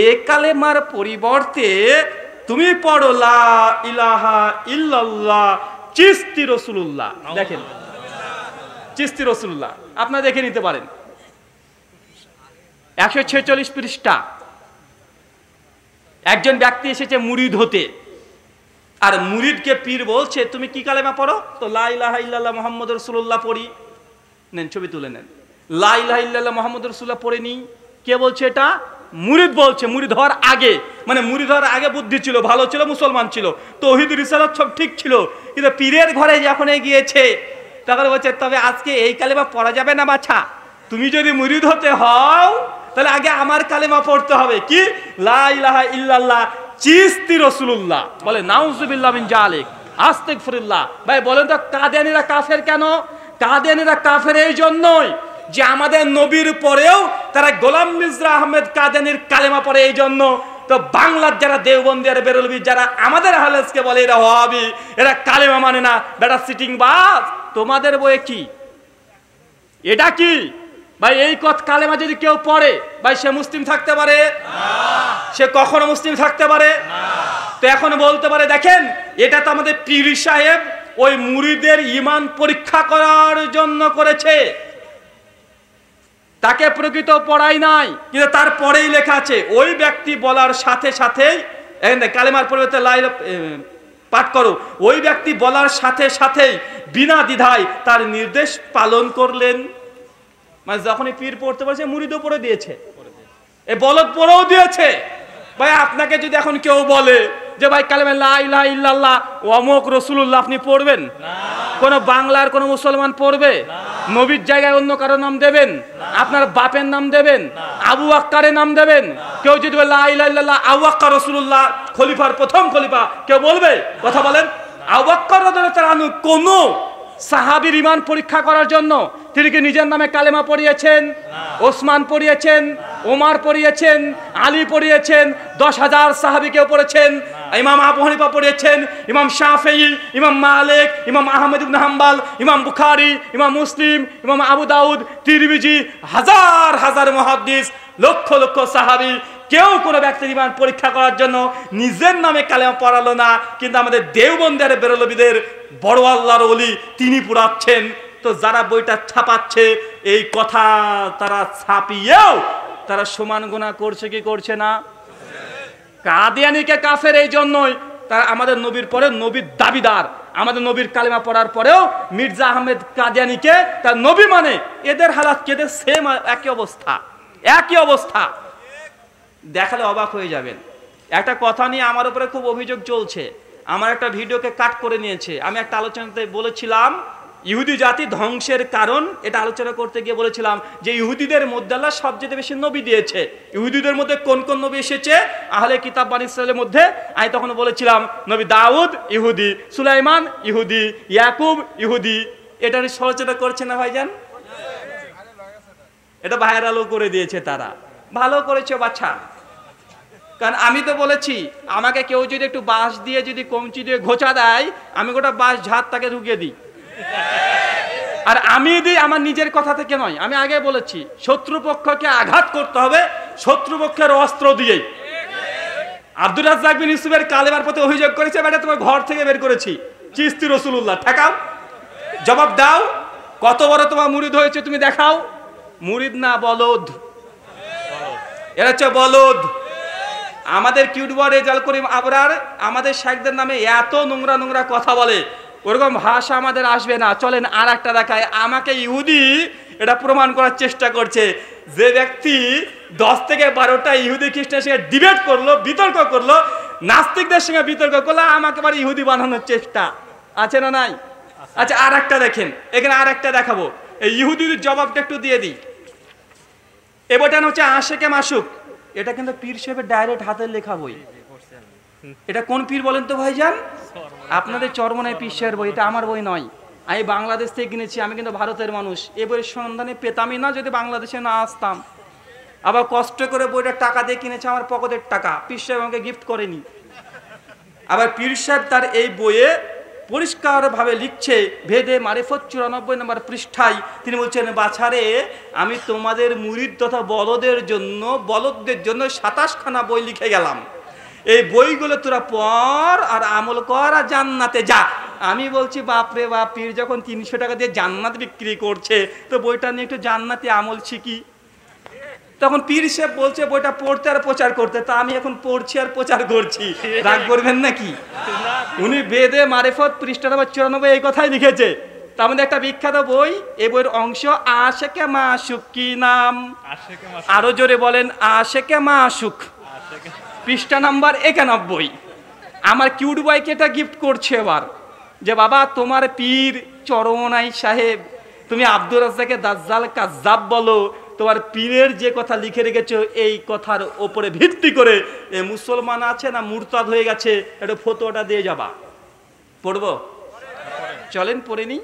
এ কালেমার পরিবর্তে তুমি পড়ো লা ইলাহা ইল্লাল্লাহ চিশতি রাসূলুল্লাহ। দেখেন চিশতি রাসূলুল্লাহ আপনারা দেখে নিতে পারেন, 146 পৃষ্ঠা। একজন ব্যক্তি এসেছে মুরিদ হতে, আর মুরিদকে পীর বলছে তুমি কি কালেমা পড়ো? তো লা ইলাহা ইল্লাল্লাহ মুহাম্মাদুর রাসূলুল্লাহ পড়ি। নেন ছবি তুলে নেন, লা ইলাহা ইল্লাল্লাহ মুহাম্মাদুর রাসূলুল্লাহ পড়ে নি। কে বলছে এটা? মুরিদ বলছে। মুরিদ হওয়ার আগে, মানে মুরিদ হওয়ার আগে বুদ্ধি ছিল, ভালো ছিল, মুসলমান ছিল, তৌহিদ রিসালাত সব ঠিক ছিল, কিন্তু পীরের ঘরে যখন গিয়েছে তখন বলছে, তবে আজকে এই কালেমা পড়া যাবে না বাছা, তুমি যদি মুরিদ হতে হও তাহলে আগে আমার কালেমা পড়তে হবে। কি? লা ইলাহা ইল্লাল্লাহ চিশতি রাসূলুল্লাহ। বলে নাউযুবিল্লাহ মিন জালিক, আস্তাগফিরুল্লাহ। ভাই বলেন তো কাদিয়ানীরা কাফের কেন? কাদিয়ানীরা কাফের এই জন্যই যে আমাদের নবীর পরেও তারা গোলাম মির্জা আহমেদ কাদিয়ানীর কালেমা পড়ে এই জন্য। তো বাংলার যারা দেওবন্দি আর বেরলভী যারা আমাদের আহলেসকে বলে এরা ওয়াহাবি, এরা কালেমা মানে না, বেটা সিটিং বাস। তোমাদের বইয়ে কি এটা? কি ভাই এই কথা কালেমা যদি কেউ পড়ে ভাই সে মুসলিম থাকতে পারে না, সে কখনো মুসলিম থাকতে পারে না। তো এখন বলতে পারে, দেখেন এটা তো আমাদের পীর সাহেব ওই মুরিদের ঈমান পরীক্ষা করার জন্য করেছে, তাকে প্রকৃত পড়াই নাই, কিন্তু তারপরেই লেখা আছে ওই ব্যক্তি বলার সাথে সাথেই কালেমার পরিবর্তে পাঠ করো, ওই ব্যক্তি বলার সাথে সাথেই বিনা দ্বিধায় তার নির্দেশ পালন করলেন। মানে যখনই পীর পড়তে পারছে মুরিদও পড়ে দিয়েছে, এই বলদ পড়েও দিয়েছে। ভাই আপনাকে যদি এখন কেউ বলে যে ভাই কালেমা লা ইলাহা ইল্লাল্লাহ অমুক রাসূলুল্লাহ আপনি পড়বেন? কোন বাংলার কোন মুসলমান পড়বে? নবীর জায়গায় অন্য কারো নাম দেবেন? আপনার বাপের নাম দেবেন? আবু বকরের নাম দেবেন? কেউ যদি বলে লা ইলাহা ইল্লাল্লাহ আবু বকর রাসূলুল্লাহ খলিফার প্রথম খলিফা, কেউ বলবে? কথা বলেন। আবু বকর রাদিয়াল্লাহু আনহু কোন সাহাবীর ঈমান পরীক্ষা করার জন্য তিনি কি নিজের নামে কালেমা পড়িয়েছেন? ওসমান পড়িয়েছেন, ওমর পড়িয়েছেন, আলী পড়িয়েছেন, 10,000 সাহাবীকেও পড়েছেন, ইমাম আবু হানিফা পড়িয়েছেন, ইমাম শাফিঈ, ইমাম মালিক, ইমাম আহমদ ইবনে হাম্বল, ইমাম বুখারী, ইমাম মুসলিম, ইমাম আবু দাউদ, তিরমিজি, হাজার হাজার মুহাদ্দিস, লক্ষ লক্ষ সাহাবী, কেউ কোনো ব্যক্তির ঈমান পরীক্ষা করার জন্য নিজের নামে কালেমা পড়ালো না। কিন্তু আমাদের দেওবন্দের বেরলভীদের বড় আল্লাহর ওলি তিনি পড়াচ্ছেন। তো যারা বইটা ছাপাচ্ছে এই কথা তারা ছাপিয়েও তারা সমান গুনাহ করছে কি করছে না? কাদিয়ানীকে কাফের এই জন্যই তারা আমাদের নবীর পরে নবীর দাবিদার, আমাদের নবীর কালেমা পড়ার পরেও মির্জা আহমেদ কাদিয়ানীকে তার নবী মানে, এদের হালাত কেদের সেম, একই অবস্থা, একই অবস্থা। দেখালে অবাক হয়ে যাবেন। একটা কথা নিয়ে আমার উপরে খুব অভিযোগ চলছে, আমার একটা ভিডিওকে কাট করে নিয়েছে। আমি একটা আলোচনাতে বলেছিলাম ইহুদি জাতি ধ্বংসের কারণ, এটা আলোচনা করতে গিয়ে বলেছিলাম যে ইহুদিদের মধ্যে আল্লাহ সবচেয়ে বেশি নবী দিয়েছে। ইহুদিদের মধ্যে কোন কোন নবী এসেছে আহলে কিতাব বনী ইসরাইলের মধ্যে? আমি তখন বলেছিলাম নবী দাউদ ইহুদি, সুলাইমান ইহুদি, ইয়াকুব ইহুদি। এটা সচেতন করছে না ভাইজান? এটা ভাইরালও করে দিয়েছে তারা। ভালো করেছে বাচ্চা, কারণ আমি তো বলেছি আমাকে কেউ যদি একটু বাঁশ দিয়ে যদি কমচি দিয়ে ঘোচা দেয়, আমি গোটা বাঁশ ঝাড় তাকে ঢুকিয়ে দিই। আর আমি দিই আমার নিজের কথা থেকে নয়, আমি আগে বলেছি শত্রুপক্ষকে আঘাত করতে হবে শত্রুপক্ষের অস্ত্র দিয়েই। আব্দুর রাজ্জাক বিন ইউসুফের কালেমার প্রতি অভিযোগ করেছে, বেটা তোমার ঘর থেকে বের করেছি, চিশতি রাসূলুল্লাহ, ঠেকাও, জবাব দাও, কত বড় তোমার মুরিদ হয়েছে তুমি দেখাও। মুরিদ না, বলদ। এরা হচ্ছে বলদ। আমাদের কিউটবর রেজাল করিম আবরার আমাদের শেখদের নামে এত নোংরা নোংরা কথা বলে, ওরকম ভাষা আমাদের আসবে না। চলেন আর একটা দেখায়। আমাকে ইহুদি এটা প্রমাণ করার চেষ্টা করছে। যে ব্যক্তি 10 থেকে 12টা ইহুদি খ্রিস্টানের সঙ্গে ডিবেট করলো, বিতর্ক করলো, নাস্তিকদের সঙ্গে বিতর্ক করলো, আমাকে আবার ইহুদি বানানোর চেষ্টা আছে না নাই? আচ্ছা আর একটা দেখেন, এখানে আর একটা দেখাবো। এই ইহুদিদের জবাবটা একটু দিয়ে দিই। এ বইটা হচ্ছে আশেকে মাসুক। এটা কিন্তু পীর সাহেবের ডাইরেক্ট হাতের লেখা বই। এটা কোন পীর বলেন তো ভাইজান? আপনাদের চরমনায় পীর সাহেবের বই, এটা আমার বই নয়। আমি বাংলাদেশ থেকে কিনেছি, আমি কিন্তু ভারতের মানুষ। এ বইয়ের সন্ধানে পেতামই না যদি বাংলাদেশে না আসতাম। আবার কষ্ট করে বইটা টাকা দিয়ে কিনেছে, আমার পকেটের টাকা, পীর সাহেব আমাকে গিফট করেনি। আবার পীর সাহেব তার এই বইয়ে পরিষ্কারভাবে লিখছে, ভেদে মারিফত 94 নম্বর পৃষ্ঠায় তিনি বলছেন, বাছারে আমি তোমাদের মুরিদ তথা বলদের জন্য 27খানা বই লিখে গেলাম। এই বইগুলো তোরা পড় আর আমল কর আর জান্নাতে যা। আমি বলছি বাপরে বাপ, পীর যখন 300 টাকা দিয়ে জান্নাত বিক্রি করছে, তো বইটা নিয়ে একটু জান্নাতে আমল শিখি। তখন পীর সাহেব বলছে বইটা পড়তে আর প্রচার করতে, তা আমি এখন পড়ছি আর প্রচার করছি, রাগ করবেন নাকি? উনি বেদে মারিফত পৃষ্ঠা নম্বর 94 এই কথাই লিখেছে। তার মধ্যে একটা বিখ্যাত বই, এই বইয়ের অংশ আশেকে মাসুক। কি নাম? আরো জোরে বলেন, আশেকে মাসুক, পৃষ্ঠা নাম্বার 91। আমার কিউট বয়কে এটা গিফট করছে এবার, যে বাবা তোমার পীর চরমনাই সাহেব, তুমি আব্দুর রাজ্জাককে দাজ্জাল কাজ্জাব বলো, তোমার পীরের যে কথা লিখে রেখেছো এই কথার ওপরে ভিত্তি করে এ মুসলমান আছে না মুরতাদ হয়ে গেছে, একটু ফতোয়াটা দিয়ে যাবা। পড়বো? চলেন পড়ে নি।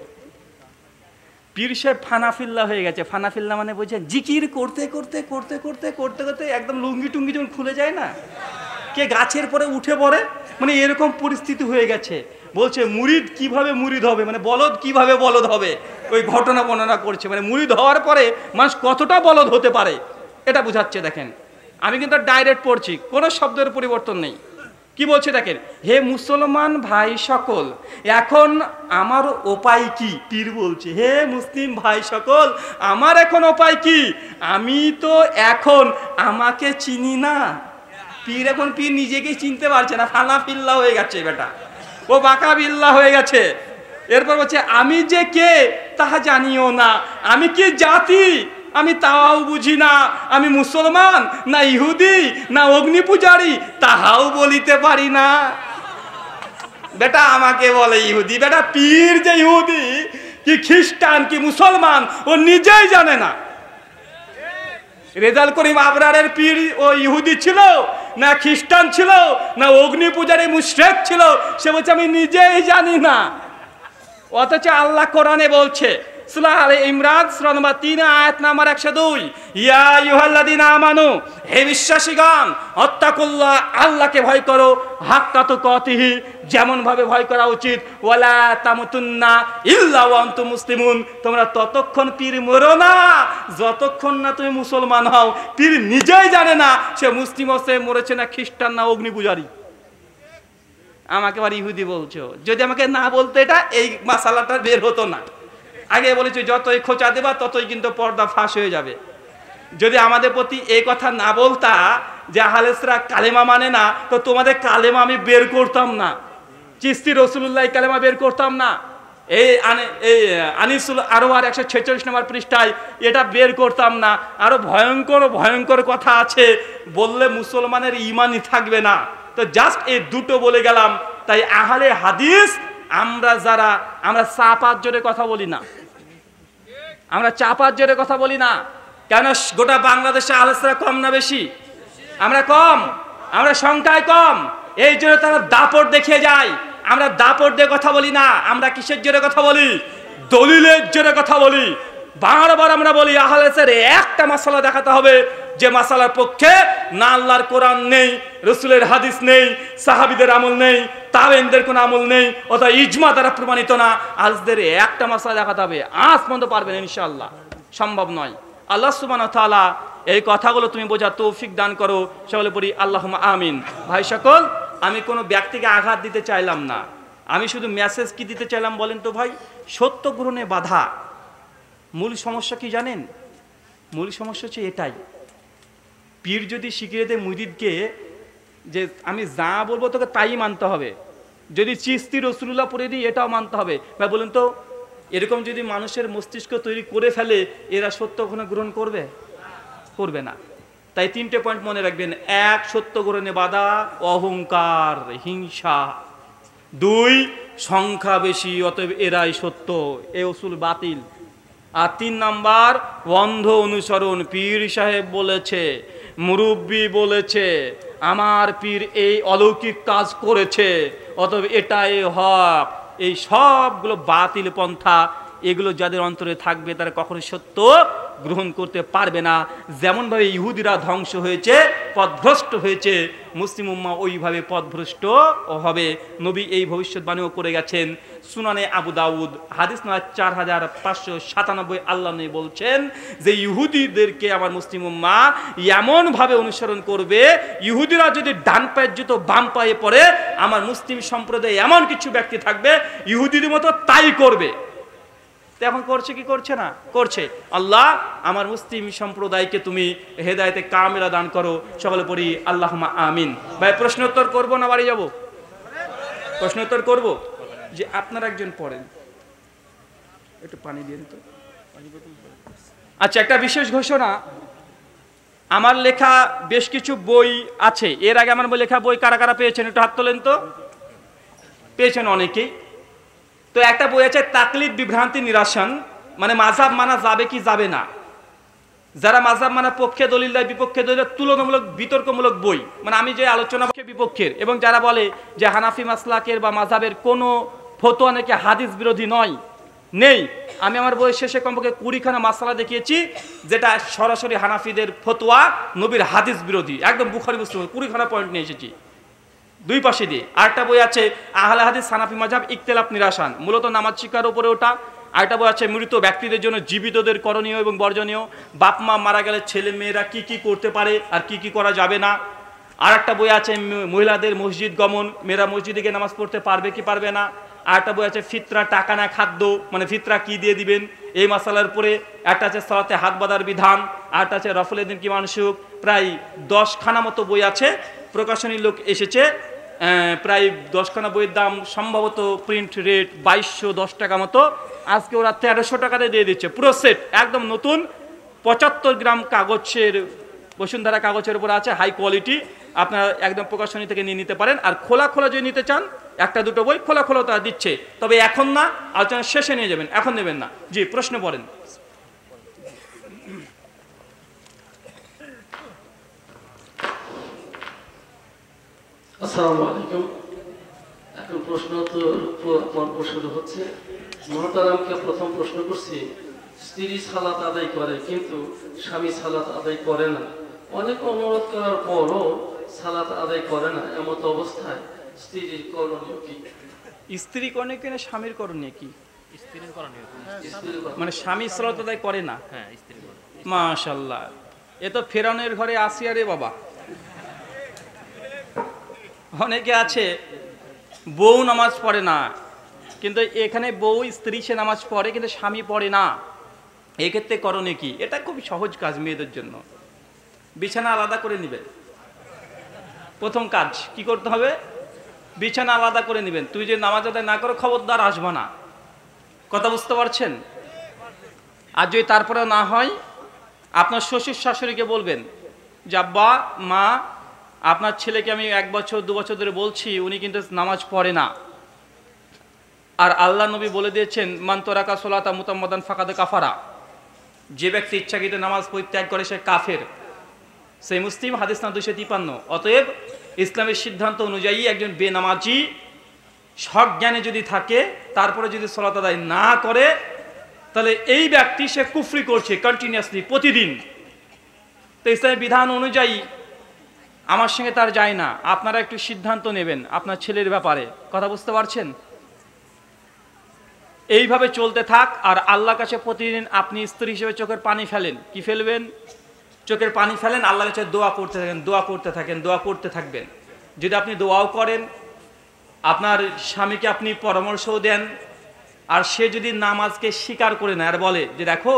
পীর সাহেব ফানাফিল্লা হয়ে গেছে। ফানাফিল্লা মানে বলছেন জিকির করতে করতে করতে করতে করতে করতে একদম লুঙ্গি টুঙ্গি যখন খুলে যায় না, কে গাছের পরে উঠে পড়ে, মানে এরকম পরিস্থিতি হয়ে গেছে। বলছে মুরিদ কিভাবে মুরিদ হবে, মানে বলদ কিভাবে বলদ হবে, ওই ঘটনা বর্ণনা করছে। মানে মুরিদ হওয়ার পরে মানুষ কতটা বলদ হতে পারে এটা বুঝাচ্ছে। দেখেন আমি কিন্তু ডাইরেক্ট পড়ছি, কোনো শব্দের পরিবর্তন নেই। কি বলছে দেখেন, হে মুসলমান ভাই সকল, এখন আমার উপায় কি? পীর বলছে, হে মুসলিম ভাই সকল, আমার এখন উপায় কি? আমি তো এখন আমাকে চিনি না। পীর এখন পীর নিজেকে চিনতে পারছে না, ফানাফিল্লা হয়ে গেছে বেটা, ও বাকাবিল্লা হয়ে গেছে। এরপর বলছে আমি যে কে তাহা জানিও না, আমি কি জাতি আমি তাও বুঝি না, আমি মুসলমান না ইহুদি না অগ্নি পূজারী তাহাও বলিতে পারি না। বেটা আমাকে বলে ইহুদি, বেটা পীর যে ইহুদি কি খ্রিস্টান কি মুসলমান ও নিজেই জানে না। রেজাল করিম আবরারের পীর ও ইহুদি ছিল না খ্রিস্টান ছিল না অগ্নি পূজারী মুশরিক ছিল, সে বলছে আমি নিজেই জানি না। অথচ আল্লাহ কোরআনে বলছে, সূরা আলে ইমরান সূরা নম্বর 3 আয়াত নাম্বার 102, ইয়া আইয়ুহাল্লাযীনা আমানু, হে বিশ্বাসীগণ, আত্তাকুল্লাহ, আল্লাহকে ভয় করো, হাক্কা তুকাতিহি, যেমন ভাবে ভয় করা উচিত, ওয়ালা তামুতুন্না ইল্লা ওয়া আনতুম মুসলিমুন, তোমরা ততক্ষণ পীর মরো না যতক্ষণ না তুমি মুসলমান হও। পীর নিজেই জানে না সে মুসলিম হচ্ছে মরেছে না খ্রিস্টান না অগ্নি পূজারী। আমাকে আবার ইহুদি বলছো, যদি আমাকে না বলতে এটা এই মাসালাটা বের হতো না। আগে বলেছি যতই খোঁচা দেবা ততই কিন্তু পর্দা ফাঁস হয়ে যাবে। যদি আমাদের প্রতি এই কথা না বলতা যে আহলেসরা কালেমা মানে না, তো তোমাদের কালেমা আমি বের করতাম না, চিশতি রাসূলুল্লাহ কালেমা বের করতাম না। এই আনিসুল আরওয়ার 146 নম্বর পৃষ্ঠায় এটা বের করতাম না। আরো ভয়ঙ্কর ভয়ঙ্কর কথা আছে, বললে মুসলমানের ঈমানই থাকবে না। তো জাস্ট এই দুটো বলে গেলাম, তাই আহলে হাদিস আমরা যারা আমরা চাপার জোরে কথা বলি না, আমরা চাপার জোরে কথা বলি না। কেন গোটা বাংলাদেশে আহলেসরা কম না বেশি? আমরা কম, আমরা সংখ্যায় কম, এই জন্য তারা দাপট দেখিয়ে যায়। আমরা দাপট দিয়ে কথা বলি না, আমরা কিসের জোরে কথা বলি? দলিলের জোরে কথা বলি। বারবার আমরা বলি আহলেসের একটা মাসালা দেখাতে হবে যে মাসালার পক্ষে না আল্লাহর কোরআন নেই, রসুলের হাদিস নেই, সাহাবীদের আমল নেই, তাবেঈনদের কোনো আমল নেই, অথবা ইজমা দ্বারা প্রমাণিত না। আজদের একটা মাসালা দেখাতে হবে। আজ পর্যন্ত পারবেন ইনশাআল্লাহ? সম্ভব নয়। আল্লাহ সুবহানাহু ওয়া তাআলা এই কথাগুলো তুমি বোঝার তৌফিক দান করো, সকলে পড়ি আল্লাহুম্মা আমিন। ভাই সকল, আমি কোনো ব্যক্তিকে আঘাত দিতে চাইলাম না, আমি শুধু মেসেজ কি দিতে চাইলাম বলেন তো ভাই? সত্য গ্রহণে বাধা। মূল সমস্যা কি জানেন? মূল সমস্যা হচ্ছে এটাই, পীর যদি শিখিয়ে দেয় মুরিদকে যে আমি যা বলবো তোকে তাই মানতে হবে, যদি চিস্তি রসুলুল্লাহ পড়ে দিই এটাও মানতে হবে। ভাই বলুন তো, এরকম যদি মানুষের মস্তিষ্ক তৈরি করে ফেলে, এরা সত্য গ্রহণ গ্রহণ করবে? করবে না। তাই 3টে পয়েন্ট মনে রাখবেন। 1, সত্য গ্রহণে বাধা, অহংকার, হিংসা। 2, সংখ্যা বেশি, অতএব এরাই সত্য, এ উসুল বাতিল। আর 3 নাম্বার, অন্ধ অনুসরণ। পীর সাহেব বলেছে, মুরব্বি বলেছে, আমার পীর এই অলৌকিক কাজ করেছে, অতএব এটাই হক। এই সবগুলো বাতিল পন্থা। এগুলো যাদের অন্তরে থাকবে তারা কখনো সত্য গ্রহণ করতে পারবে না। যেমনভাবে ইহুদিরা ধ্বংস হয়েছে, পথভ্রষ্ট হয়েছে, মুসলিম উম্মাহ ওইভাবে পথভ্রষ্ট হবে। নবী এই ভবিষ্যৎবাণীও করে গেছেন। সুনানে আবু দাউদ হাদিস নম্বর 4597 আল্লাহ নবী বলছেন যে ইহুদিদেরকে আমার মুসলিম উম্মাহ এমনভাবে অনুসরণ করবে, ইহুদিরা যদি ডান পায়ের জুতো বাম পায়ে পড়ে, আমার মুসলিম সম্প্রদায়ে এমন কিছু ব্যক্তি থাকবে ইহুদিদের মতো তাই করবে। এখন করছে কি করছে না? করছে। আল্লাহ আমার মুসলিম সম্প্রদায়কে তুমি হেদায়েতে কামিলা দান করো, সকলে পড়ি আল্লাহুম্মা আমিন। ভাই প্রশ্নোত্তর করবো না বাড়ি যাব? প্রশ্নোত্তর করব। যে আপনারা একজন পড়েন, একটু পানি দিন তো। আচ্ছা, একটা বিশেষ ঘোষণা, আমার লেখা বেশ কিছু বই আছে। এর আগে আমার লেখা বই কারা কারা পেয়েছেন একটু হাত তোলেন তো। পেয়েছেন অনেকেই। তো একটা বই আছে তাকলিদ বিভ্রান্তি নিরাসন, মানে মাযহাব মানা যাবে কি যাবে না। যারা মাযহাব মানা পক্ষে দলিল দেয়, বিপক্ষে দলিল, তুলনামূলক বিতর্কমূলক বই, মানে আমি যে আলোচনা পক্ষে বিপক্ষের, এবং যারা বলে যে হানাফি মাসলাকের বা মাযহাবের কোনো ফতোয়া নাকি হাদিস বিরোধী নয়, নেই। আমি আমার বইয়ের শেষে কমপক্ষে 20খানা মাসলা দেখিয়েছি যেটা সরাসরি হানাফিদের ফতোয়া নবীর হাদিস বিরোধী, একদম বুখারী মুসলিম 20খানা পয়েন্ট নিয়ে এসেছি দুই পাশে দিয়ে। আরেকটা বই আছে আহলে হাদিস হানাফি মাযহাব ইখতিলাফ নিরাসান, মূলত নামাজ শিক্ষার উপরে ওটা। আরেকটা বই আছে মৃত ব্যক্তিদের জন্য জীবিতদের করণীয় এবং বর্জনীয়, বাপ মা মারা গেলে ছেলে মেয়েরা কি কি করতে পারে আর কি কি করা যাবে না। আর একটা বই আছে মহিলাদের মসজিদ গমন, মেয়েরা মসজিদে গিয়ে নামাজ পড়তে পারবে কি পারবে না। আর একটা বই আছে ফিতরা টাকা না খাদ্য, মানে ফিতরা কি দিয়ে দিবেন এই মাসালার উপরে। একটা আছে সালাতে হাত বাঁধার বিধান, আর একটা আছে রফুলের দিন কি মানসুক। প্রায় 10খানা মতো বই আছে, প্রকাশনীর লোক এসেছে। প্রায় 10খানা বইয়ের দাম সম্ভবত প্রিন্ট রেট 2210 টাকা মতো। আজকে ওরা 1300 টাকাতে দিয়ে দিচ্ছে পুরো সেট, একদম নতুন। 75 গ্রাম কাগজের, বসুন্ধরা কাগজের উপর আছে, হাই কোয়ালিটি। আপনারা একদম প্রকাশনী থেকে নিয়ে নিতে পারেন। আর খোলা খোলা যদি নিতে চান, একটা দুটো বই খোলা খোলা তারা দিচ্ছে, তবে এখন না, আলোচনা শেষে নিয়ে যাবেন, এখন নেবেন না। জি, প্রশ্ন পড়েন। আসসালামু আলাইকুম। এখন প্রশ্ন তো পর্ব শুরু হচ্ছে। মহতারামকে প্রথম প্রশ্ন করছি, স্ত্রী সালাত আদায় করে কিন্তু স্বামী সালাত আদায় করে না, অনেক অনুরোধ করার পরও সালাত আদায় করে না, এমন অবস্থায় স্ত্রীর করণীয় কি? স্ত্রী করণীয় কি না স্বামীর করণীয় কি? স্ত্রীর করণীয় মানে স্বামী সালাত আদায় করে না? হ্যাঁ, স্ত্রী। মাশাআল্লাহ, এ তো ফেরাউনের ঘরে আসিয়া রে বাবা। অনেকে আছে বউ নামাজ পড়ে না, কিন্তু এখানে বউ স্ত্রী সে নামাজ পড়ে কিন্তু স্বামী পড়ে না। এক্ষেত্রে করণীয় কি? এটা খুব সহজ কাজ মেয়েদের জন্য। বিছানা আলাদা করে নেবেন। প্রথম কাজ কি করতে হবে? বিছানা আলাদা করে নেবেন। তুই যে নামাজ আদায় না করো, খবরদার আসবা না। কথা বুঝতে পারছেন? আর যদি তারপরে না হয়, আপনার শ্বশুর শাশুড়িকে বলবেন যে আব্বা মা, আপনার ছেলেকে আমি 1 বছর 2 বছর ধরে বলছি, উনি কিন্তু নামাজ পড়ে না। আর আল্লাহ নবী বলে দিয়েছেন, মান তারাকা সালাতা মুতাম্মাদান ফাকাদ কাফারা, যে ব্যক্তি ইচ্ছাকৃত নামাজ পরিত্যাগ করে সে কাফের। সেই মুসলিম হাদিস না 253। অতএব ইসলামের সিদ্ধান্ত অনুযায়ী একজন বেনামাজি সজ্ঞানে যদি থাকে, তারপরে যদি সালাত আদায় না করে, তাহলে এই ব্যক্তি সে কুফরি করছে কন্টিনিউয়াসলি, প্রতিদিন। তো ইসলামের বিধান অনুযায়ী আমার সঙ্গে তার যায় না। আপনারা একটু সিদ্ধান্ত নেবেন আপনার ছেলের ব্যাপারে, কথা বুঝতে পারছেন? এইভাবে চলতে থাক। আর আল্লাহর কাছে প্রতিদিন আপনি স্ত্রী হিসেবে চোখের পানি ফেলেন। কি ফেলবেন? চোখের পানি ফেলেন, আল্লাহর কাছে দোয়া করতে থাকেন, দোয়া করতে থাকেন, দোয়া করতে থাকবেন। যদি আপনি দোয়াও করেন, আপনার স্বামীকে আপনি পরামর্শও দেন, আর সে যদি নামাজকে স্বীকার করে নেয় আর বলে যে দেখো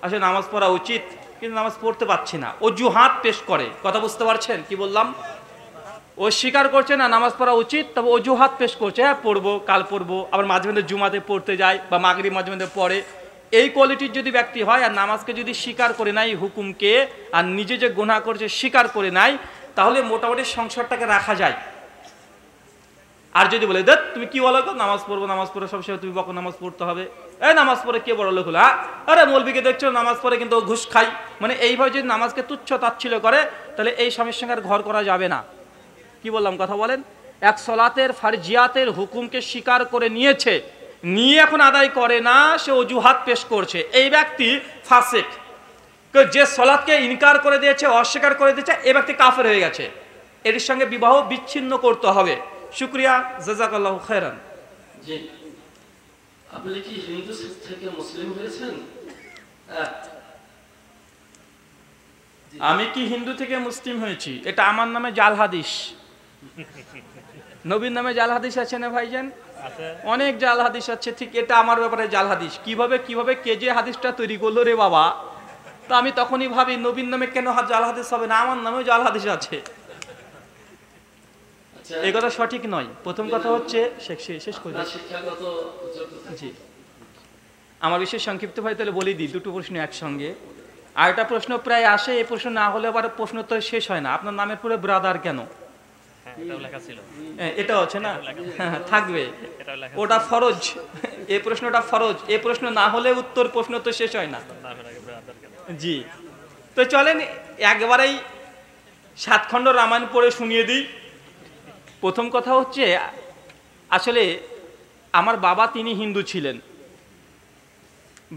আসলে নামাজ পড়া উচিত কিন্তু নামাজ পড়তে পারছি না, অজুহাত পেশ করে, কথা বুঝতে পারছেন কি বললাম? ও স্বীকার করছে না নামাজ পড়া উচিত, তবে অজুহাত পেশ করছে, হ্যাঁ পড়বো, কাল পড়বো, আবার মাঝে মাঝে জুমাতে পড়তে যায় বা মাগরিব মাঝে মাঝে পড়ে। এই কোয়ালিটির যদি ব্যক্তি হয় আর নামাজকে যদি স্বীকার করে নাই হুকুমকে, আর নিজে যে গুনাহ করছে স্বীকার করে নাই, তাহলে মোটামুটি সংসারটাকে রাখা যায়। আর যদি বলে দেখ তুমি কি বলো, নামাজ পড়বো, নামাজ পড়ে সবসময় তুমি বকো নামাজ পড়তে হবে, এই নামাজ পড়ে কে বড় লোক হলো, হ্যাঁ আরে মৌলবীকে দেখছো নামাজ পড়ে কিন্তু ও ঘুষ খাই, মানে এইভাবে যদি নামাজকে তুচ্ছ তাচ্ছিল্য করে, তাহলে এই স্বামীর সঙ্গে আর ঘর করা যাবে না। কি বললাম কথা বলেন? এক সলাতের ফারজিয়াতের হুকুমকে স্বীকার করে নিয়েছে, নিয়ে এখন আদায় করে না, সে অজুহাত পেশ করছে, এই ব্যক্তি ফাসিক। যে সলাতকে ইনকার করে দিয়েছে, অস্বীকার করে দিয়েছে, এই ব্যক্তি কাফের হয়ে গেছে। এর সঙ্গে বিবাহ বিচ্ছিন্ন করতে হবে। শুকরিয়া, জাযাকাল্লাহু খায়রান। জি, আপনি কি হিন্দু থেকে মুসলিম হয়েছেন? আমি কি হিন্দু থেকে মুসলিম হয়েছি? এটা আমার নামে জাল হাদিস। নবীর নামে জাল হাদিস আছে না ভাইজান? অনেক জাল হাদিস আছে। ঠিক এটা আমার ব্যাপারে জাল হাদিস। কিভাবে কিভাবে কে যে হাদিসটা তৈরি করলো রে বাবা, তো আমি তখনই ভাবি নবীর নামে কেন জাল হাদিস হবে না, আমার নামেও জাল হাদিস আছে। এই কথা সঠিক নয়। প্রথম কথা হচ্ছে শেষ করে শিক্ষাগত জি, আমার বিশেষ সংক্ষিপ্ত ভাই তাহলে বলে দিই দুটো প্রশ্ন একসঙ্গে। আর একটা প্রশ্ন প্রায় আসে, এই প্রশ্ন না হলে আবার প্রশ্ন তো শেষ হয় না, আপনার নামের পরে ব্রাদার কেন? এটা হচ্ছে না, থাকবে, ওটা ফরজ, এই প্রশ্নটা ফরজ, এই প্রশ্ন না হলে উত্তর প্রশ্ন তো শেষ হয় না। জি, তো চলেন একবারেই 7 খণ্ড রামায়ণ পড়ে শুনিয়ে দিই। প্রথম কথা হচ্ছে, আসলে আমার বাবা তিনি হিন্দু ছিলেন।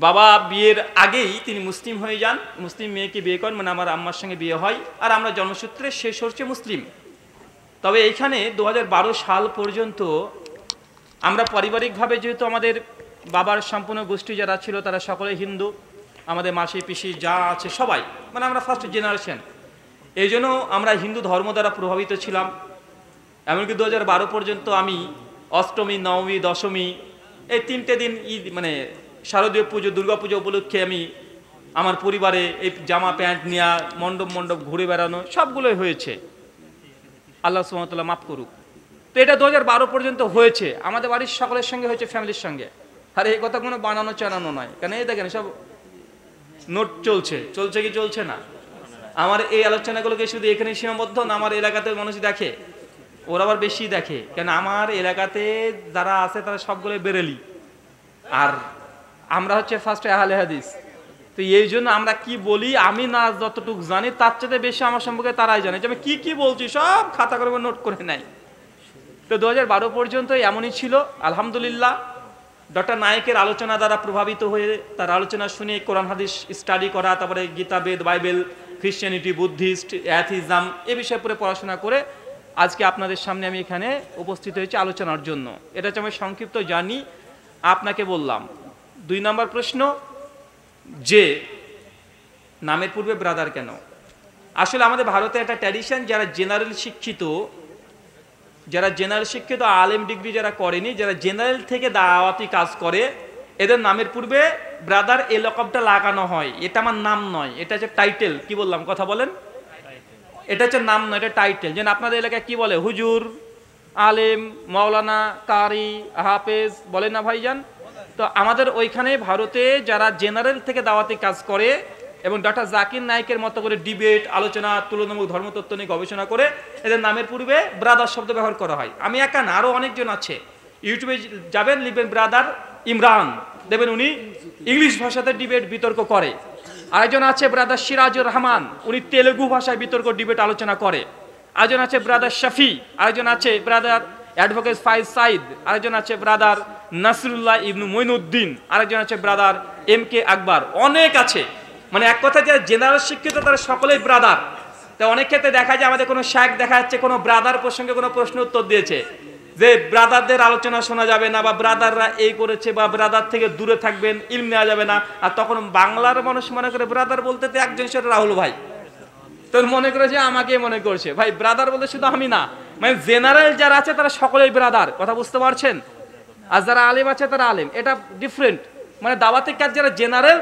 বাবা বিয়ের আগেই তিনি মুসলিম হয়ে যান, মুসলিম মেয়েকে বিয়ে করেন, মানে আমার আম্মার সঙ্গে বিয়ে হয়, আর আমরা জন্মসূত্রে শেষ হচ্ছে মুসলিম। তবে এইখানে 2012 সাল পর্যন্ত আমরা পারিবারিকভাবে, যেহেতু আমাদের বাবার সম্পূর্ণ গোষ্ঠী যারা ছিল তারা সকলে হিন্দু, আমাদের মাসি পিসি যা আছে সবাই, মানে আমরা ফার্স্ট জেনারেশন, এই জন্য আমরা হিন্দু ধর্ম দ্বারা প্রভাবিত ছিলাম। এমনকি 2012 পর্যন্ত আমি অষ্টমী, নবমী, দশমী এই 3টে দিন ঈদ, মানে শারদীয় পুজো, দুর্গা পুজো উপলক্ষে আমি আমার পরিবারে এই জামা প্যান্ট নিয়ে মণ্ডপ মণ্ডপ ঘুরে বেড়ানো সবগুলোই হয়েছে। আল্লাহ সুবহানাহু ওয়া তাআলা মাফ করুক। তো এটা 2012 পর্যন্ত হয়েছে, আমাদের বাড়ির সকলের সঙ্গে হয়েছে, ফ্যামিলির সঙ্গে। আর এই কথা কোনো বানানো চানানো নয়, কারণ এই দেখেন সব নোট চলছে কি চলছে না। আমার এই আলোচনাগুলোকে শুধু এখানেই সীমাবদ্ধ না, আমার এলাকাতে মানুষ দেখে, ওরা আবার বেশি দেখে, কেন আমার এলাকাতে যারা আছে তারা সবগুলো বেরেলি, আর আমরা হচ্ছে ফার্স্ট আহলে হাদিস। তো এই জন্য আমরা কি বলি, আমি না যতটুকু জানি তার চেয়ে বেশি আমার সম্পর্কে তারাই জানে, যে আমি কি বলছি সব খাতা করে নোট করে নেয়। তো 2012 পর্যন্ত এমনই ছিল। আলহামদুলিল্লাহ ডক্টর নায়েকের আলোচনা দ্বারা প্রভাবিত হয়ে, তার আলোচনা শুনে কোরআন হাদিস স্টাডি করা, তারপরে গীতা, বেদ, বাইবেল, খ্রিস্টানিটি, বুদ্ধিস্ট, অ্যাথিজম এ বিষয়ে পরে পড়াশোনা করে আজকে আপনাদের সামনে আমি এখানে উপস্থিত হয়েছি আলোচনার জন্য। এটা হচ্ছে আমি সংক্ষিপ্ত জানি। আপনাকে বললাম 2 নম্বর প্রশ্ন, যে নামের পূর্বে ব্রাদার কেন? আসলে আমাদের ভারতে একটা ট্র্যাডিশন, যারা জেনারেল শিক্ষিত আলেম ডিগ্রি যারা করেনি, যারা জেনারেল থেকে দাওয়াতি কাজ করে, এদের নামের পূর্বে ব্রাদার এই লকবটা লাগানো হয়। এটা আমার নাম নয়, এটা হচ্ছে টাইটেল। কি বললাম কথা বলেন? এটা হচ্ছে নাম নয়, এটা টাইটেল। যেন আপনাদের এলাকায় কি বলে, হুজুর, আলেম, মাওলানা, কারি, হাফেজ বলে না ভাইজান? তো আমাদের ওইখানে ভারতে যারা জেনারেল থেকে দাওয়াতি কাজ করে এবং ডক্টর জাকির নায়েকের মতো করে ডিবেট আলোচনা তুলনামূলক ধর্মতত্ত্ব নিয়ে গবেষণা করে এদের নামের পূর্বে ব্রাদার শব্দ ব্যবহার করা হয়। আমি একা না, আরও অনেকজন আছে। ইউটিউবে যাবেন, লিখবেন ব্রাদার ইমরান, দেখবেন উনি ইংলিশ ভাষাতে ডিবেট বিতর্ক করে। আরেকজন আছে ব্রাদার সিরাজুর রহমান, উনি তেলেগু ভাষায় বিতর্ক ডিবেট আলোচনা করে। আরেকজন আছে ব্রাদার শফি, আরেকজন আছে ব্রাদার অ্যাডভোকেট ফাইজ সাইদ, আরেকজন আছে ব্রাদার নাসরুল্লাহ ইবনু মঈনুদ্দিন, আরেকজন আছে ব্রাদার MK আকবর। অনেক আছে, মানে এক কথা যারা জেনারেল শিক্ষিত তারা সকলেই ব্রাদার। তো অনেক ক্ষেত্রে দেখা যায় আমাদের কোনো শায়েখ দেখা যাচ্ছে কোনো ব্রাদার প্রসঙ্গে কোনো প্রশ্ন উত্তর দিয়েছে যে ব্রাদারদের আলোচনা শোনা যাবে না, বা ব্রাদাররা এই করেছে, বা ব্রাদার থেকে দূরে থাকবেন, ইলম নেওয়া যাবে না। আর তখন বাংলার মানুষ মনে করে ব্রাদার বলতে তো একজন সেটা রাহুল ভাই, তোর মনে করে যে আমাকে মনে করছে। ভাই ব্রাদার বলতে শুধু আমি না, মানে জেনারেল যারা আছে তারা সকলেই ব্রাদার, কথা বুঝতে পারছেন? আর যারা আলেম আছে তারা আলেম, এটা ডিফারেন্ট। মানে দাওয়াতের কাজ যারা জেনারেল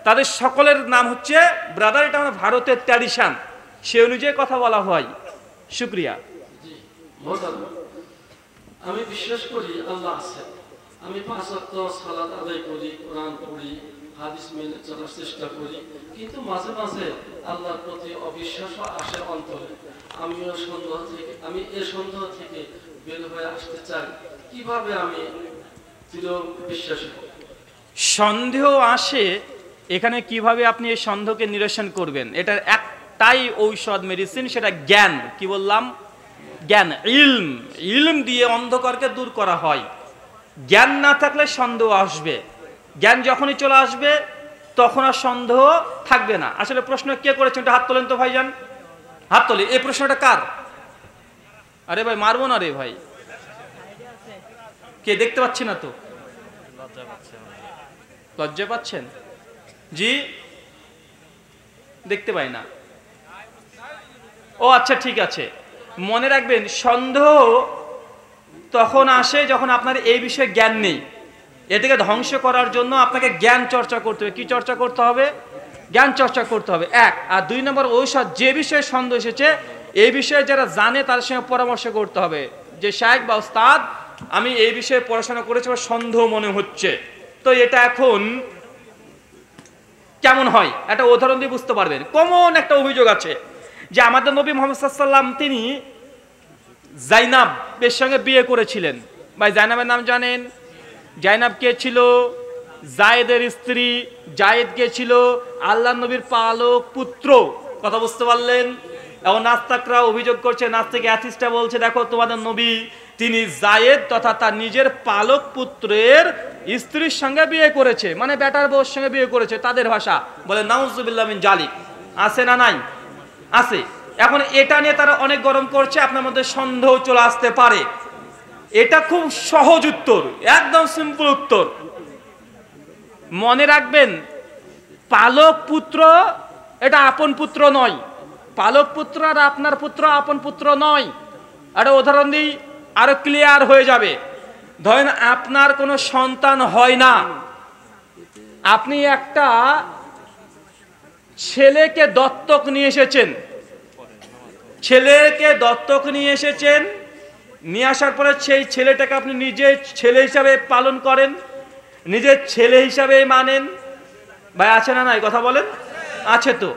তাদের সকলের নাম হচ্ছে ব্রাদার। এটা মানে ভারতের ট্র্যাডিশন, সে অনুযায়ী কথা বলা হয়। শুক্রিয়া। আমি বিশ্বাস করি আল্লাহ আছেন। আমি 5 ওয়াক্ত সালাত আদায় করি, কোরআন পড়ি, হাদিস মেনে চলার চেষ্টা করি, কিন্তু মাঝে মাঝে আল্লাহর প্রতি অবিশ্বাস আসে অন্তরে। আমি এই সন্দেহ থেকে বের হয়ে আসতে চাই। কিভাবে আমি দৃঢ় বিশ্বাসী হব? সন্দেহ আসে, এখানে কিভাবে আপনি এই সন্দেহকে নিরসন করবেন? এটার একটাই ঔষধ, মেডিসিন, সেটা জ্ঞান। কি বললাম? জ্ঞান, ইলম। ইলম দিয়ে অন্ধকারকে দূর করা হয়। জ্ঞান না থাকলে সন্দেহ আসবে, জ্ঞান যখনই চলে আসবে তখন আর সন্দেহ থাকবে না। আসলে প্রশ্ন কে করেছেন? হাত তোলেন তো ভাইজান, হাত তোলে। এই প্রশ্নটা কার? আরে ভাই মারবো না রে ভাই, কে? দেখতে পাচ্ছি না তো। লজ্জা পাচ্ছেন? জি, দেখতে পাই না। ও আচ্ছা, ঠিক আছে। মনে রাখবেন, সন্দেহ তখন আসে যখন আপনার এই বিষয়ে জ্ঞান নেই। এটাকে ধ্বংস করার জন্য আপনাকে জ্ঞান চর্চা করতে হবে। কি চর্চা করতে হবে? জ্ঞান চর্চা করতে হবে, 1। আর 2 নম্বর, ঔষধ, যে বিষয়ে সন্দেহ এসেছে এই বিষয়ে যারা জানে তার সঙ্গে পরামর্শ করতে হবে যে শায়েখ বা ওস্তাদ, আমি এই বিষয়ে পড়াশোনা করেছি বা সন্দেহ মনে হচ্ছে, তো এটা এখন কেমন হয় একটা উদাহরণ দিয়ে বুঝতে পারবেন। কমন একটা অভিযোগ আছে যে আমাদের নবী মুহাম্মদ সাল্লাল্লাহু আলাইহি ওয়াসাল্লাম তিনি জাইনাবের সঙ্গে বিয়ে করেছিলেন। ভাই জাইনাবের নাম জানেন? জাইনাব কে ছিল? জায়েদের স্ত্রী। জায়েদ কে ছিল? আল্লাহ নবীর পালক পুত্র। কথা বুঝতে পারলেন? এবং নাস্তিকরা অভিযোগ করছে, নাস্তিক অ্যাথিস্টরা বলছে দেখো তোমাদের নবী তিনি জায়েদ তথা তার নিজের পালক পুত্রের স্ত্রীর সঙ্গে বিয়ে করেছে, মানে বেটার বউর সঙ্গে বিয়ে করেছে। তাদের ভাষা বলে নাউজুবিল্লাহ মিন জালিক। আছে না নাই? আছে। এখন এটা নিয়ে তারা অনেক গরম করছে, আপনার মধ্যে সন্দেহ চলে আসতে পারে। এটা খুব সহজ উত্তর, একদম সিম্পল উত্তর। মনে রাখবেন, পালক পুত্র এটা আপন পুত্র নয়। পালক পুত্র আর আপনার পুত্র আপন পুত্র নয়। একটা উদাহরণ দিই, আরো ক্লিয়ার হয়ে যাবে। ধরেন আপনার কোনো সন্তান হয় না, আপনি একটা ছেলেকে দত্তক নিয়ে এসেছেন। ছেলেকে দত্তক নিয়ে এসেছেন, নিয়ে আসার পরে সেই ছেলেটাকে আপনি নিজের ছেলে হিসাবে পালন করেন, নিজের ছেলে হিসাবে মানেন। ভাই আছে না নাই? কথা বলেন। আছে তো।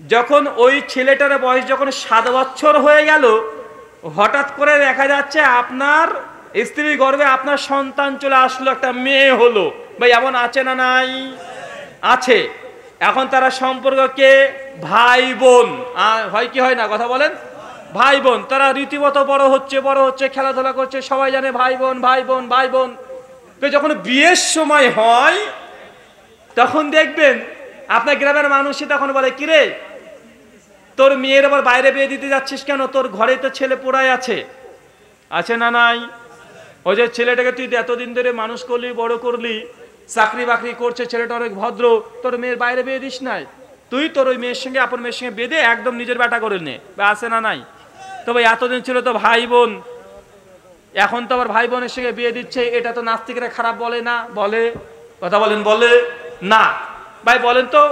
যখন ওই ছেলেটার বয়স যখন 7 বছর হয়ে গেল, হঠাৎ করে দেখা যাচ্ছে আপনার স্ত্রীর গর্ভে আপনার সন্তান চলে আসলো, একটা মেয়ে হলো। ভাই এমন আছে না নাই? আছে। এখন তারা সম্পর্ককে ভাই বোন হয় কি হয় না? কথা বলেন। ভাই বোন, তারা রীতিমতো বড় হচ্ছে, খেলাধুলা করছে, সবাই জানে ভাই বোন ভাই বোন ভাই বোন। তো যখন বিয়ের সময় হয় তখন দেখবেন আপনার গ্রামের মানুষই তখন বলে, কিরে তোর মেয়ের আবার বাইরে বিয়ে দিতে যাচ্ছিস কেন? তোর ঘরে তো ছেলে পোড়ায় আছে। আছে না নাই? ওই যে ছেলেটাকে তুই এতদিন ধরে মানুষ করলি, বড় করলি, চাকরি বাকরি করছে, ছেলেটা অনেক ভদ্র, তোর মেয়ের বাইরে বিয়ে দিস নাই, তুই তোর ওই মেয়ের সঙ্গে আপন মেয়ের সঙ্গে বেঁধে একদম নিজের বেটা করে নে। আছে না নাই? তো ভাই এতদিন ছিল তো ভাই বোন, এখন তো আবার ভাই বোনের সঙ্গে বিয়ে দিচ্ছে, এটা তো নাস্তিকরা খারাপ বলে না? বলে। কথা বলেন, বলে না? ভাই বলেন তো,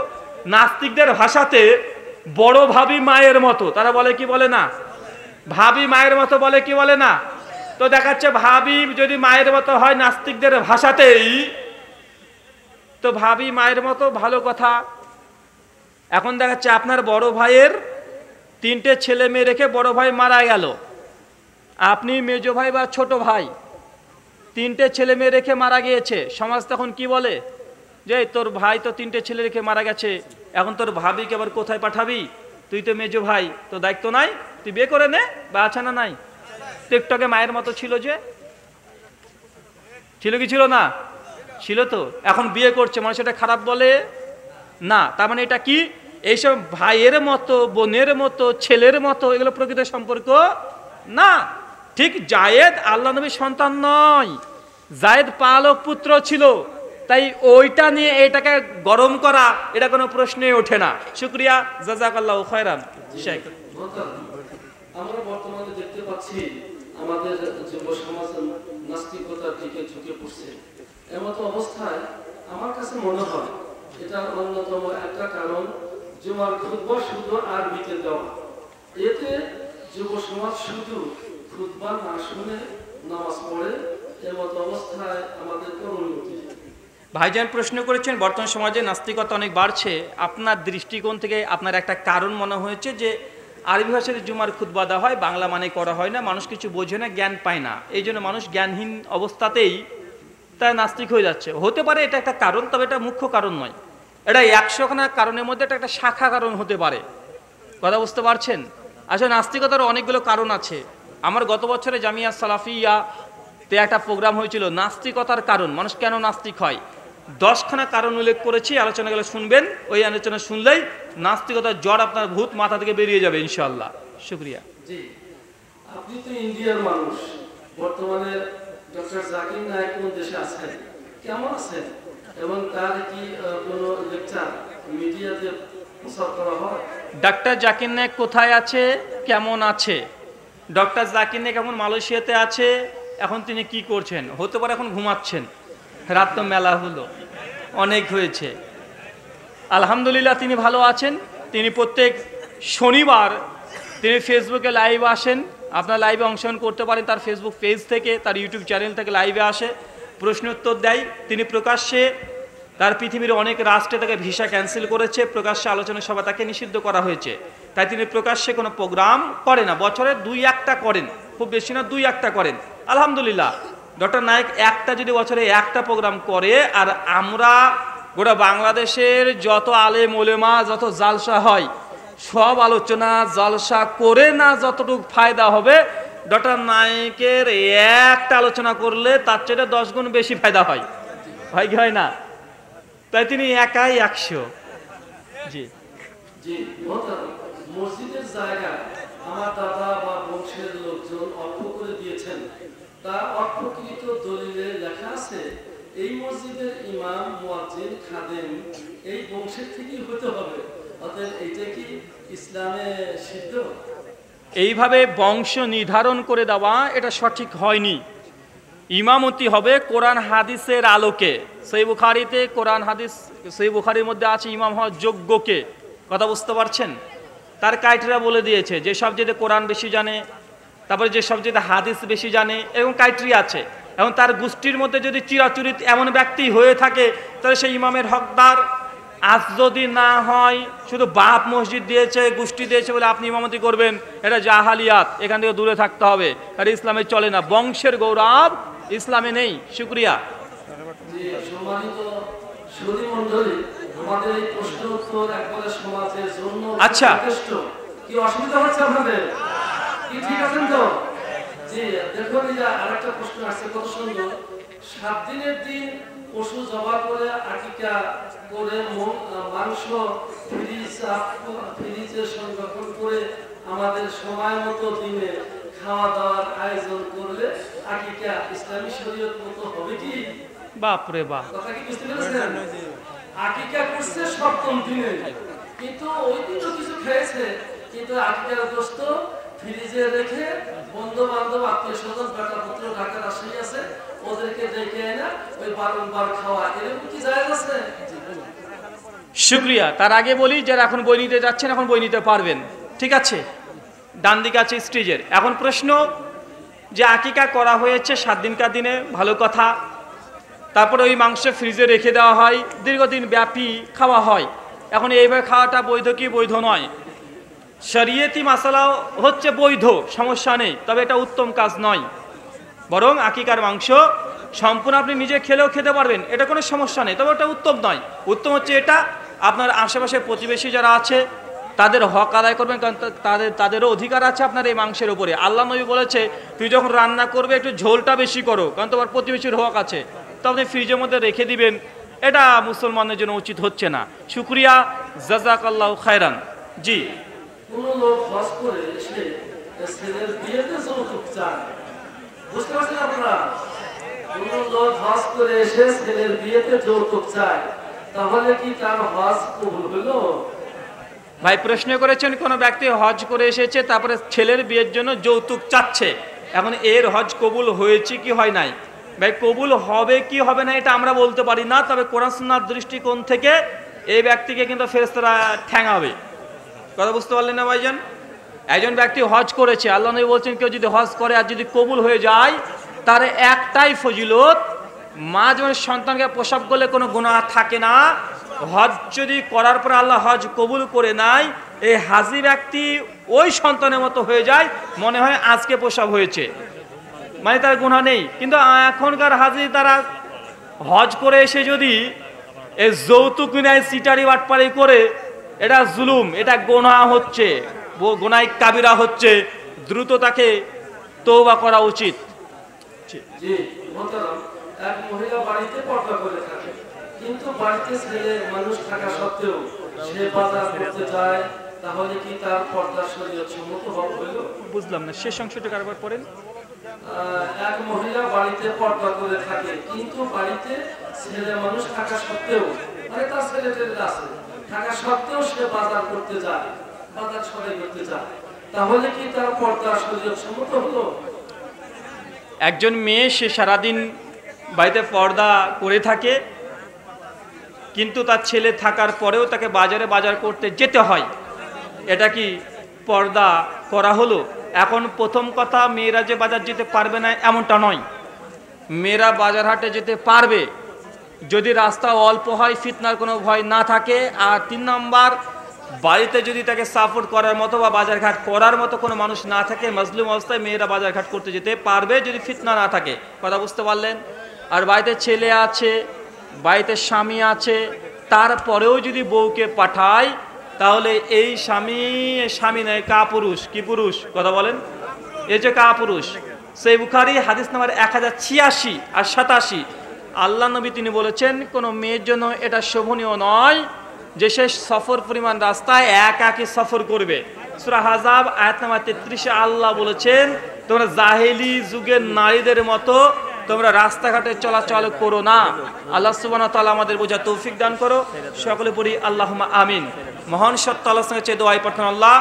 নাস্তিকদের ভাষাতে বড় ভাবি মায়ের মতো, তারা বলে কি বলে না? ভাবি মায়ের মতো বলে কি বলে না? তো দেখাচ্ছে ভাবি যদি মায়ের মতো হয় নাস্তিকদের ভাষাতেই, তো ভাবি মায়ের মতো ভালো কথা, এখন দেখা যাচ্ছে আপনার বড় ভাইয়ের 3টে ছেলে মেয়ে রেখে বড় ভাই মারা গেল, আপনি মেজো ভাই বা ছোট ভাই, 3টে ছেলে মেয়ে রেখে মারা গিয়েছে। সমাজ তখন কি বলে যে তোর ভাই তো 3টে ছেলে রেখে মারা গেছে, এখন তোর ভাবিকে আবার কোথায় পাঠাবি, তুই তো মেজো ভাই, তো দায়িত্ব নাই, তুই বিয়ে করে নে, বা আছে না নাই? টিকটকে মায়ের মতো ছিল, যে ছিল কি ছিল না? ছিল তো। এখন বিয়ে করছে, মানুষ এটা খারাপ বলে না। তার মানে এটা কি, এইসব ভাইয়ের মতো, বোনের মতো, ছেলের মতো, এগুলো প্রকৃত সম্পর্ক না। ঠিক জায়েদ আল্লাহ নবীর সন্তান নয়, জায়েদ পালক পুত্র ছিল, তাই ওইটা নিয়ে এটাকে গরম করা এটা কোনো প্রশ্নই ওঠে না। শুকরিয়া, জাযাকাল্লাহু খায়রান। শেখ, আমরা বর্তমানে দেখতে পাচ্ছি আমাদের যুব সমাজ নাস্তিকতার দিকে ঝুঁকে পড়ছে। এমতো অবস্থায় আমার কাছে মনে হয় এটা অন্যতম একটা কারণ জুমার খুতবা শুধু আরবিতে দেওয়া। এতে যুব সমাজ শুধু খুতবা না শুনে নামাজ পড়ে। এমতো অবস্থায় আমাদের করণীয় কি? ভাইজান প্রশ্ন করেছেন বর্তমান সমাজে নাস্তিকতা অনেক বাড়ছে, আপনার দৃষ্টিকোণ থেকে আপনার একটা কারণ মনে হয়েছে যে আরবি ভাষায় জুমার খুতবা দেওয়া হয়, বাংলা মানে করা হয় না, মানুষ কিছু বোঝে না, জ্ঞান পায় না, এই জন্য মানুষ জ্ঞানহীন অবস্থাতেই তারা নাস্তিক হয়ে যাচ্ছে। হতে পারে এটা একটা কারণ, তবে এটা মুখ্য কারণ নয়। এটা 100খানা কারণের মধ্যে এটা একটা শাখা কারণ হতে পারে। কথা বুঝতে পারছেন? আসলে নাস্তিকতার অনেকগুলো কারণ আছে। আমার গত বছরে জামিয়া সালাফিয়াতে একটা প্রোগ্রাম হয়েছিল নাস্তিকতার কারণ, মানুষ কেন নাস্তিক হয়। 10খানা কারণ উল্লেখ করেছি, আলোচনাগুলো শুনবেন, ওই আলোচনা শুনলেই নাস্তিকতার জ্বর আপনার ভূত মাথা থেকে বেরিয়ে যাবে ইনশাআল্লাহ। শুকরিয়া। জি, আপনি তো ইন্ডিয়ার মানুষ, বর্তমানে ডক্টর জাকির নায়েক কোন দেশে আছেন, কেমন আছেন, এবং তার কি কোনো লেকচার মিডিয়াতে প্রচার করা হয়? ডক্টর জাকির নায়েক কোথায় আছে, কেমন আছে? ডক্টর জাকির নায়েক এখন মালয়েশিয়াতে আছে। এখন তিনি কি করছেন? হতে পারে এখন ঘুমাচ্ছেন, রাত তো মেলা হলো, অনেক হয়েছে। আলহামদুলিল্লাহ তিনি ভালো আছেন। তিনি প্রত্যেক শনিবার তিনি ফেসবুকে লাইভ আসেন, আপনার লাইভে অংশগ্রহণ করতে পারেন। তার ফেসবুক পেজ থেকে, তার ইউটিউব চ্যানেল থেকে লাইভে আসে, প্রশ্ন উত্তর দেয়। তিনি প্রকাশ্যে তার পৃথিবীর অনেক রাষ্ট্রে তাকে ভিসা ক্যান্সেল করেছে, প্রকাশ্যে আলোচনা সভা তাকে নিষিদ্ধ করা হয়েছে, তাই তিনি প্রকাশ্যে কোনো প্রোগ্রাম করে না। বছরে 2-1টা করেন, খুব বেশি না, 2-1টা করেন। আলহামদুলিল্লাহ, ডক্টর নায়েক একটা যদি বছরে একটা প্রোগ্রাম করে, আর আমরা গোটা বাংলাদেশের যত আলেম ওলেমা, যত জালসা হয়, সব আলোচনা জালসা করে না যতটুকু ফায়দা হবে, ডক্টর নায়েকের একটা আলোচনা করলে তার চেয়ে 10 গুণ বেশি ফায়দা হয়। হয় কি হয় না? তাই তিনি একাই 100। জি জি, মসজিদের জায়গা আমার দাদা বা বংশের লোকজন অর্থ করে দিয়েছেন, তা অর্থকৃত দলিলে লেখা আছে এই মসজিদের ইমাম, মুয়াজ্জিন, খাদেম এই বংশের থেকেই হতে হবে। অতএব এইটা কি ইসলামে সিদ্ধ? এইভাবে বংশ নির্ধারণ করে দেওয়া এটা সঠিক হয়নি। ইমামতি হবে কোরআন হাদিসের আলোকে। সহিহ বুখারীতে কোরআন হাদিস, সহিহ বুখারীর মধ্যে আছে ইমাম হওয়ার যোগ্যকে। কথা বুঝতে পারছেন? তার ক্রাইটেরিয়া বলে দিয়েছে, যে সবচেয়ে কোরআন বেশি জানে, তারপরে যে সবচেয়ে হাদিস বেশি জানে, এবং ক্রাইটেরিয়া আছে। এবং তার গোষ্ঠীর মধ্যে যদি চিরাচরিত এমন ব্যক্তি হয়ে থাকে, তাহলে সেই ইমামের হকদার। আজ যদি না হয়, শুধু বাপ মসজিদ দিয়েছে, গোষ্ঠী দিয়েছে বলে আপনি ইমামতি করবেন, এটা জাহালিয়াত, এখান থেকে দূরে থাকতে হবে। আর ইসলামে চলে না, বংশের গৌরব ইসলামে নেই। শুকরিয়া। সম্মানিত সুধী মণ্ডলী, আমাদের এই প্রশ্ন উত্তর একবারে সমাজের জন্য আচ্ছা, যথেষ্ট। কি অসুবিধা হচ্ছে আপনাদের? কি ঠিক আছেন তো? জি, দেখুন, এই যে আরেকটা প্রশ্ন আসছে, কত সুন্দর। 7 দিনের দিন পশু জবাই করে আকিকা করে মাংস ফ্রিজে সংরক্ষণ করে আমাদের সময় মতো দিনে খাওয়া দাওয়ার আয়োজন করলে আকিকা ইসলামী শরীয়ত মতো হবে কি? বাপরে বাপ, কথা কি বুঝতে পেরেছেন? আকিকা করছে 7ম দিনে, কিন্তু ওই দিনও কিছু খেয়েছে, কিন্তু আকিকার গোশত ফ্রিজে রেখে বন্ধু বান্ধব, আত্মীয় স্বজন, বেটা পুত্র ঢাকার আশাই আছে, ওদেরকে ডেকে এনে ওই বারংবার খাওয়া, এরকম কি জায়েজ আছে? শুকরিয়া। তার আগে বলি, যারা এখন বই নিতে যাচ্ছেন, এখন বই নিতে পারবেন, ঠিক আছে? ডান দিকে আছে স্টেজের। এখন প্রশ্ন, যে আকিকা করা হয়েছে 7 দিনকার দিনে, ভালো কথা। তারপরে ওই মাংস ফ্রিজে রেখে দেওয়া হয়, দীর্ঘদিন ব্যাপী খাওয়া হয়। এখন এইভাবে খাওয়াটা বৈধ কি বৈধ নয়? শরীয়তি মাসালাও হচ্ছে বৈধ, সমস্যা নেই, তবে এটা উত্তম কাজ নয়। বরং আকিকার মাংস সম্পূর্ণ আপনি নিজে খেলেও খেতে পারবেন, এটা কোনো সমস্যা নেই, তবে ওটা উত্তম নয়। উত্তম হচ্ছে এটা আপনার আশেপাশে প্রতিবেশী যারা আছে তাদের হক আদায় করবেন, কারণ তাদেরও অধিকার আছে আপনার এই মাংসের উপরে। আল্লাহ নবী বলেছে তুই যখন রান্না করবে একটু ঝোলটা বেশি করো, কারণ তোমার প্রতিবেশীর হক আছে, তো আপনি ফ্রিজের মধ্যে রেখে দিবেন, এটা মুসলমানদের জন্য উচিত হচ্ছে না। শুক্রিয়া, জাযাকাল্লাহু খায়রান। জি, কোনো লোক হজ করে এসে ছেলের বিয়েতে যৌতুক চায়, বুঝতে পারছেন আপনারা? কোনো লোক হজ করে এসে ছেলের বিয়েতে যৌতুক চায়, তাহলে কি তার হজ কবুল হলো? ভাই প্রশ্ন করেছেন কোন ব্যক্তি হজ করে এসেছে তারপরে ছেলের বিয়ের জন্য যৌতুক চাচ্ছে, এখন এর হজ কবুল হয়েছে কি হয় নাই? ভাই কবুল হবে কি হবে না এটা আমরা বলতে পারি না, তবে কোরআন সুন্নাহর দৃষ্টিকোণ থেকে এই ব্যক্তিকে কিন্তু ফেরেশতারা ঠ্যাঙাবে। কথা বুঝতে পারলেন না ভাইজান? একজন ব্যক্তি হজ করেছে, আল্লাহ নবী বলছেন কেউ যদি হজ করে আর যদি কবুল হয়ে যায় তার একটাই ফজিলত, মা যেমন সন্তানকে প্রসব করলে কোনো গুনাহ থাকে না, হজ যদি করার পর আল্লাহ হজ কবুল করে নাই, এই হাজি ব্যক্তি ওই সন্তানের মতো হয়ে যায়, মনে হয় আজকে প্রসব হয়েছে, মানে তার গুনাহ নেই। কিন্তু এখনকার হাজি তারা হজ করে এসে যদি এই যৌতুক নেয়, সিটারি বাটপারি করে, এটা জুলুম, এটা গুনাহ হচ্ছে, গুনাহ কাবিরা হচ্ছে, দ্রুত তাকে তওবা করা উচিত। জি মোহতারাম, এক মহিলা বাড়িতে পর্দা করে থাকে, কিন্তু বাড়িতে ছেলে মানুষ থাকা সত্ত্বেও সে বাজার করতে যায়, তাহলে কি তার পর্দা শরীয়ত সম্মত হইল? বুঝলাম না, শেষ অংশটা কারবার পড়েন। এক মহিলা বাড়িতে পর্দা করে থাকে, কিন্তু বাড়িতে ছেলে মানুষ থাকা সত্ত্বেও, মানে তার ছেলে আছে থাকা সত্ত্বেও সে বাজার করতে যায়, বাজার সদাই করতে যায়, তাহলে কি তার পর্দা শরীয়ত সম্মত হলো? একজন মেয়ে সে সারাদিন বাড়িতে পর্দা করে থাকে, কিন্তু তার ছেলে থাকার পরেও তাকে বাজারে বাজার করতে যেতে হয়, এটা কি পর্দা করা হলো? এখন প্রথম কথা, মেয়েরা যে বাজার যেতে পারবে না এমনটা নয়, মেয়েরা বাজার হাটে যেতে পারবে যদি রাস্তা অল্প হয়, ফিতনার কোনো ভয় না থাকে, আর 3 নম্বর বাড়িতে যদি তাকে সাপোর্ট করার মতো বা বাজারঘাট করার মতো কোনো মানুষ না থাকে, মজলুম অবস্থায় মেয়েরা বাজারঘাট করতে যেতে পারবে যদি ফিতনা না থাকে। কথা বুঝতে পারলেন? আর বাড়িতে ছেলে আছে, বাড়িতে স্বামী আছে, তারপরেও যদি বউকে পাঠায়, তাহলে এই স্বামী নয়, কাপুরুষ। কি পুরুষ? কথা বলেন, এই যে কাপুরুষ। সেই বুখারী হাদিস নাম্বার 1086 আর 87, আল্লাহ নবী তিনি বলেছেন কোনো মেয়ের জন্য এটা শোভনীয় নয় যে সে সফর পরিমাণ রাস্তায় একাকী সফর করবে। সূরা আহজাব আয়াত নাম্বার 33 আল্লাহ বলেছেন তোমরা জাহেলি যুগের নারীদের মতো তোমরা রাস্তাঘাটে চলাচল করো না। আল্লাহ সুবহানাহু ওয়া তাআলা আমাদের বোঝার তৌফিক দান করো। সকলে পড়ি আল্লাহুম্মা আমিন। মহান সত্য আল্লাহর সঙ্গে চেয়ে দোয়াই প্রার্থনা, আল্লাহ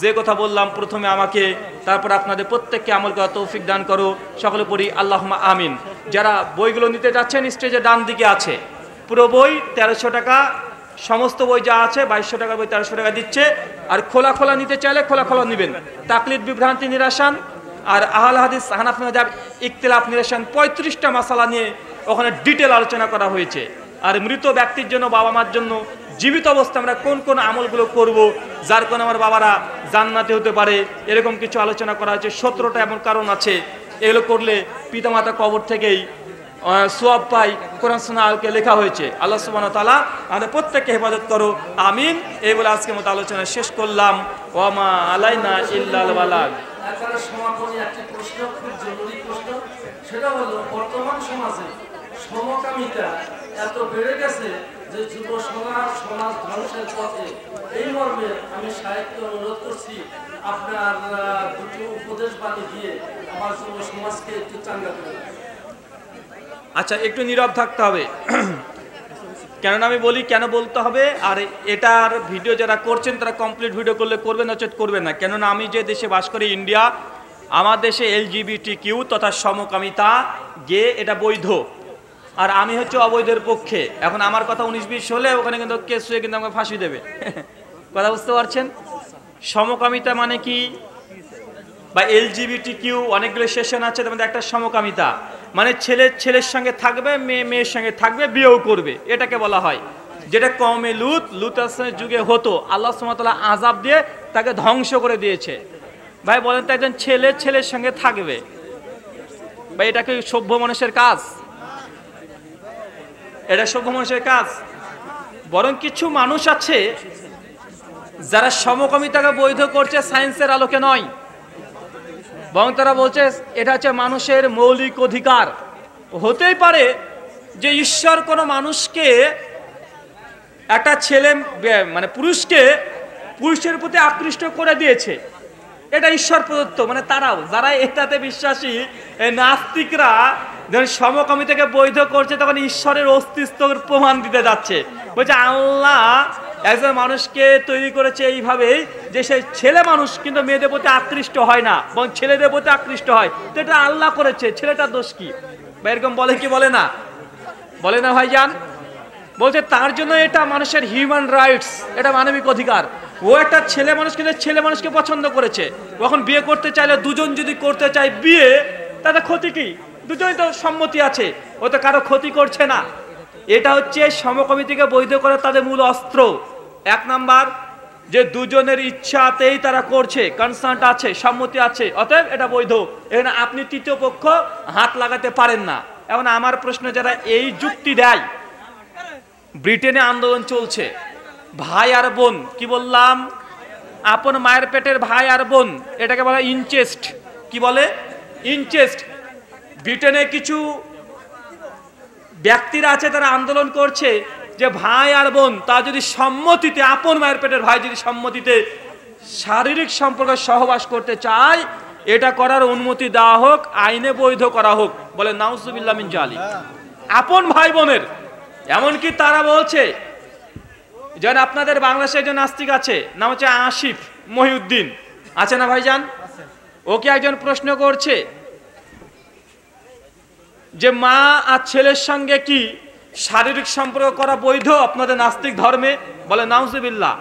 যে কথা বললাম প্রথমে আমাকে, তারপর আপনাদের প্রত্যেককে আমল করার তৌফিক দান করো। সকলে পড়ি আল্লাহুম্মা আমিন। যারা বইগুলো নিতে যাচ্ছেন স্টেজে ডান দিকে আছে, পুরো বই 1300 টাকা, সমস্ত বই যা আছে 2200 টাকার বই 1300 টাকা দিচ্ছে। আর খোলা খোলা নিতে চাইলে খোলা খোলা নেবেন। তাকলিদ বিভ্রান্তি নিরাসান আর আহলে হাদিস হানাফি মাযহাব ইখতিলাফ নিরাসান 35টা মাসালা নিয়ে ওখানে ডিটেল আলোচনা করা হয়েছে। আর মৃত ব্যক্তির জন্য, বাবা মার জন্য জীবিত অবস্থায় আমরা কোন কোন আমলগুলো করব যার কারণে আমার বাবারা জান্নাতে হতে পারে, এরকম কিছু আলোচনা করা হয়েছে। 17টা এমন কারণ আছে, এগুলো করলে পিতামাতা কবর থেকেই সওয়াব পাই, কোরআন সুন্নাহ আলোকে লেখা হয়েছে। আল্লাহ সুবহানাহু ওয়া তাআলা আমাদের প্রত্যেককে হেফাজত করো, আমিন। এই বলে আজকের মতো আলোচনা শেষ করলাম। ওয়া মা আলাইনা ইল্লাল বালাগ। এখানে সমাপনী একটি প্রশ্ন, খুব জরুরি প্রশ্ন, সেটা হলো বর্তমান সমাজে সমকামিতা এত বেড়ে গেছে যে যুব সমাজ ধ্বংসের পথে। এই মর্মে আমি সাহিত্যকে অনুরোধ করছি আপনার দুটো উপদেশ বাণী দিয়ে আমার যুব সমাজকে একটু চাঙ্গা করে। আচ্ছা, একটু নীরব থাকতে হবে, কেননা আমি বলি কেন বলতে হবে। আর এটার ভিডিও যারা করছেন তারা কমপ্লিট ভিডিও করলে করবেন, নচেত করবেন না। কেননা আমি যে দেশে বাস করি, ইন্ডিয়া, আমার দেশে LGBTQ তথা সমকামিতা, গে, এটা বৈধ, আর আমি হচ্ছে অবৈধের পক্ষে। এখন আমার কথা 19-20 হলে ওখানে কিন্তু কেস হয়ে কিন্তু আমাকে ফাঁসি দেবে। কথা বুঝতে পারছেন? সমকামিতা মানে কি, বা LGBTQ অনেকগুলো সেশন আছে, তার মধ্যে একটা সমকামিতা মানে ছেলে ছেলের সঙ্গে থাকবে, মেয়ে মেয়ের সঙ্গে থাকবে, বিয়েও করবে, এটাকে বলা হয়। যেটা কওমে লুত আসলামের যুগে হতো, আল্লাহ সুবহানাহু ওয়া তাআলা আযাব দিয়ে তাকে ধ্বংস করে দিয়েছে। ভাই বলেন তো, একজন ছেলে ছেলের সঙ্গে থাকবে, ভাই এটা কি সভ্য মানুষের কাজ? এটা সভ্য মানুষের কাজ? বরং কিছু মানুষ আছে যারা সমকামিতাকে বৈধ করছে সায়েন্সের আলোকে নয়, বরং তারা বলছে এটা হচ্ছে মানুষের মৌলিক অধিকার। হতেই পারে যে ঈশ্বর কোনো মানুষকে, একটা ছেলে মানে পুরুষকে পুরুষের প্রতি আকৃষ্ট করে দিয়েছে, এটা ঈশ্বর প্রদত্ত। মানে তারাও যারা এটাতে বিশ্বাসী, নাস্তিকরা যখন সমকামিতাকে বৈধ করছে তখন ঈশ্বরের অস্তিত্বের প্রমাণ দিতে যাচ্ছে। বলছে আল্লাহ একজন মানুষকে তৈরি করেছে এইভাবেই যে সেই ছেলে মানুষ কিন্তু মেয়েদের প্রতি আকৃষ্ট হয় না, এবং ছেলেদের প্রতি আকৃষ্ট হয়, তো এটা আল্লাহ করেছে, ছেলেটার দোষ কি? বা এরকম বলে কি বলে না? বলে না ভাইজান? বলছে তার জন্য এটা মানুষের হিউম্যান রাইটস, এটা মানবিক অধিকার। ও একটা ছেলে মানুষ কিন্তু ছেলে মানুষকে পছন্দ করেছে, ও এখন বিয়ে করতে চাইলে দুজন যদি করতে চায় বিয়ে, তাতে ক্ষতি কি? দুজনই তো সম্মতি আছে, ও তো কারো ক্ষতি করছে না। এটা হচ্ছে সমকামিতাকে বৈধ করার তাদের মূল অস্ত্র। এক নাম্বার, যে দুজনের ইচ্ছাতেই তারা করছে, কনসার্ট আছে, সম্মতি আছে, অতএব এটা বৈধ, এখানে আপনি তৃতীয় পক্ষ হাত লাগাতে পারেন না। এখন আমার প্রশ্ন, যারা এই যুক্তি দেয়, ব্রিটেনে আন্দোলন চলছে, ভাই আর বোন, কি বললাম? আপন মায়ের পেটের ভাই আর বোন, এটাকে বলা ইনচেস্ট। কি বলে? ইনচেস্ট। ব্রিটেনে কিছু ব্যক্তিরা আছে, তারা আন্দোলন করছে যে ভাই আর বোন তা যদি সম্মতিতে, আপন মায়ের পেটের ভাই যদি সম্মতিতে শারীরিক সম্পর্কে সহবাস করতে চায়, এটা করার অনুমতি দেওয়া হোক, আইনে বৈধ করা হোক। বলে নাউজুবিল্লাহ মিন জালিক। আপন ভাই বোনের। এমনকি তারা বলছে, যেন আপনাদের বাংলাদেশে একজন নাস্তিক আছে, নাম হচ্ছে আসিফ মহিউদ্দিন, আছে না ভাইজান? ওকে একজন প্রশ্ন করছে যে মা আর ছেলের সঙ্গে কি শারীরিক সম্পর্ক করা বৈধ আপনাদের নাস্তিক ধর্মে? বলে নাউজুবিল্লাহ।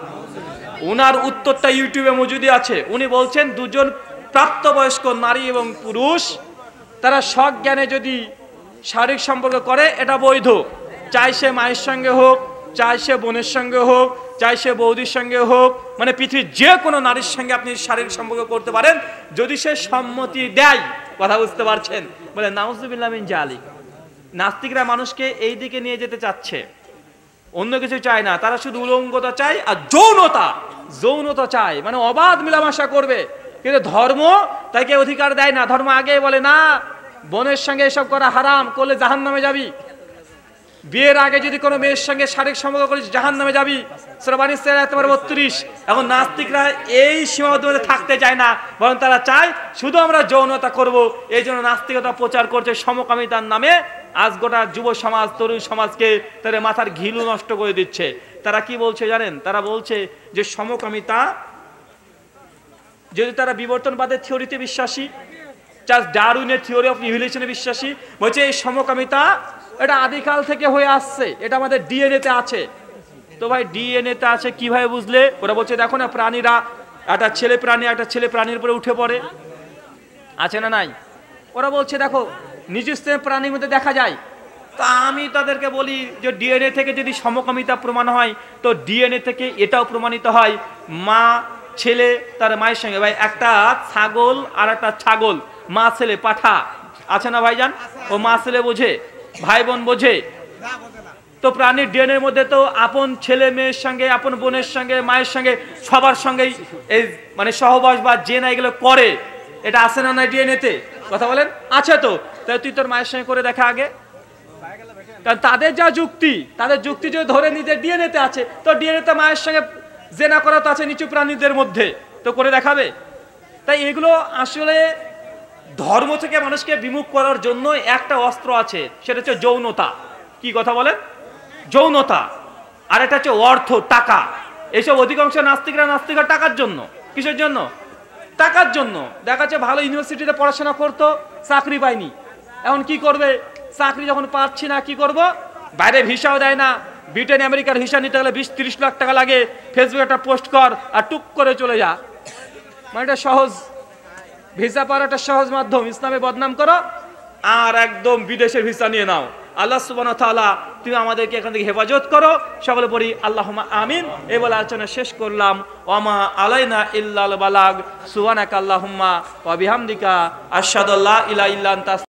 উনার উত্তরটা ইউটিউবে মজুদি আছে। উনি বলছেন দুজন প্রাপ্তবয়স্ক নারী এবং পুরুষ তারা সজ্ঞানে যদি শারীরিক সম্পর্ক করে এটা বৈধ, চাই সে মায়ের সঙ্গে হোক, চাই সে বোনের সঙ্গে হোক, চাই সে বৌদির সঙ্গে হোক, মানে পৃথিবীর যে কোনো নারীর সঙ্গে আপনি শারীরিক সম্পর্ক করতে পারেন যদি সে সম্মতি দেয়। কথা বুঝতে পারছেন? বলে নাউজুবিল্লাহ মিন জালিক। নাস্তিকরা মানুষকে এই দিকে নিয়ে যেতে চাচ্ছে, অন্য কিছু চায় না, তারা শুধু উলঙ্গতা চায় আর যৌনতা চায়, মানে অবাধ মেলামেশা করবে। কিন্তু ধর্ম তাকে অধিকার দেয় না। ধর্ম আগে বলে না, বোনের সঙ্গে এসব করা হারাম, করলে জাহান্নামে যাবি। বিয়ের আগে যদি কোনো মেয়ের সঙ্গে শারীরিক সম্পর্ক করিস জাহান্নামে যাবি। সূরা বানী ইসরাঈল 32। এখন নাস্তিকরা এই সীমাবদ্ধতায় থাকতে চায় না, বরং তারা চায় শুধু আমরা যৌনতা করব। এই জন্য নাস্তিকতা প্রচার করছে সমকামিতার নামে। আজ গোটা যুব সমাজ, তরুণ সমাজকে তাদের মাথার ঘিলু নষ্ট করে দিচ্ছে। তারা কি বলছে জানেন? তারা বলছে যে সমকামিতা, যদি তারা বিবর্তনবাদের থিওরিতে বিশ্বাসী, চার্লস ডারউইনের থিওরি অফ ইভলিউশনে বিশ্বাসী, বলছে এই সমকামিতা এটা আদিকাল থেকে হয়ে আসছে, এটা আমাদের ডিএনএতে আছে। তো ভাই ডিএনএতে আছে কিভাবে বুঝলে? ওরা বলছে দেখো না, প্রাণীরা একটা ছেলে প্রাণী একটা ছেলে প্রাণীর উপরে উঠে পড়ে, আছে না নাই? ওরা বলছে দেখো নিজস্ব প্রাণীর মধ্যে দেখা যায়। তা আমি তাদেরকে বলি যে ডিএনএ থেকে যদি সমকামিতা প্রমাণ হয়, তো ডিএনএ থেকে এটাও প্রমাণিত হয় মা ছেলে তার মায়ের সঙ্গে। ভাই একটা ছাগল আর একটা ছাগল, মা ছেলে পাঠা, আছে না ভাইজান? ও মা ছেলে বোঝে, ভাই বোন বোঝে। তো প্রাণীর ডিএনএর মধ্যে তো আপন ছেলে মেয়ের সঙ্গে, আপন বোনের সঙ্গে, মায়ের সঙ্গে, সবার সঙ্গেই এই মানে সহবাস বা জেনা এগুলো করে। এটা আছে না নাই ডিএনএতে? কথা বলেন। আছে তো। তাই তুই তোর মায়ের সঙ্গে করে দেখা আগে। কারণ তাদের যা যুক্তি, তাদের যুক্তি যদি ধরে নিজের ডিএনএতে আছে, তো ডিএনএতে মায়ের সঙ্গে জেনা করা তো আছে নিচু প্রাণীদের মধ্যে, তো করে দেখাবে। তাই এগুলো আসলে ধর্ম থেকে মানুষকে বিমুখ করার জন্য একটা অস্ত্র আছে, সেটা হচ্ছে যৌনতা। কি কথা বলেন? যৌনতা। আর এটা হচ্ছে অর্থ, টাকা। এইসব অধিকাংশ নাস্তিকরা টাকার জন্য। কিসের জন্য? টাকার জন্য। দেখা যাচ্ছে ভালো ইউনিভার্সিটিতে পড়াশোনা করতো, চাকরি পায়নি, এখন কি করবে? চাকরি যখন পাচ্ছি না, কি করব? বাইরে ভিসাও দেয় না। ব্রিটেন আমেরিকার ভিসা নিতে গেলে 20-30 লাখ টাকা লাগে। ফেসবুকে একটা পোস্ট কর আর টুক করে চলে যা। মানে এটা সহজ ভিসা পাওয়ার একটা সহজ মাধ্যম। ইসলামে বদনাম করো আর একদম বিদেশের ভিসা নিয়ে নাও, আল্লাহ সুবহানাহু ওয়া তাআলা তুমি আমাদেরকে এখান থেকে হেফাজত করো। সকলে পড়ি আল্লাহুম্মা আমিন। এই বলে আলোচনা শেষ করলাম। ওয়ামা আলাইনা ইল্লাল বালাগ। সুবহানাকা আল্লাহুম্মা ওয়া বিহামদিকা আশহাদু আল্লা ইলাহা ইল্লা আনতা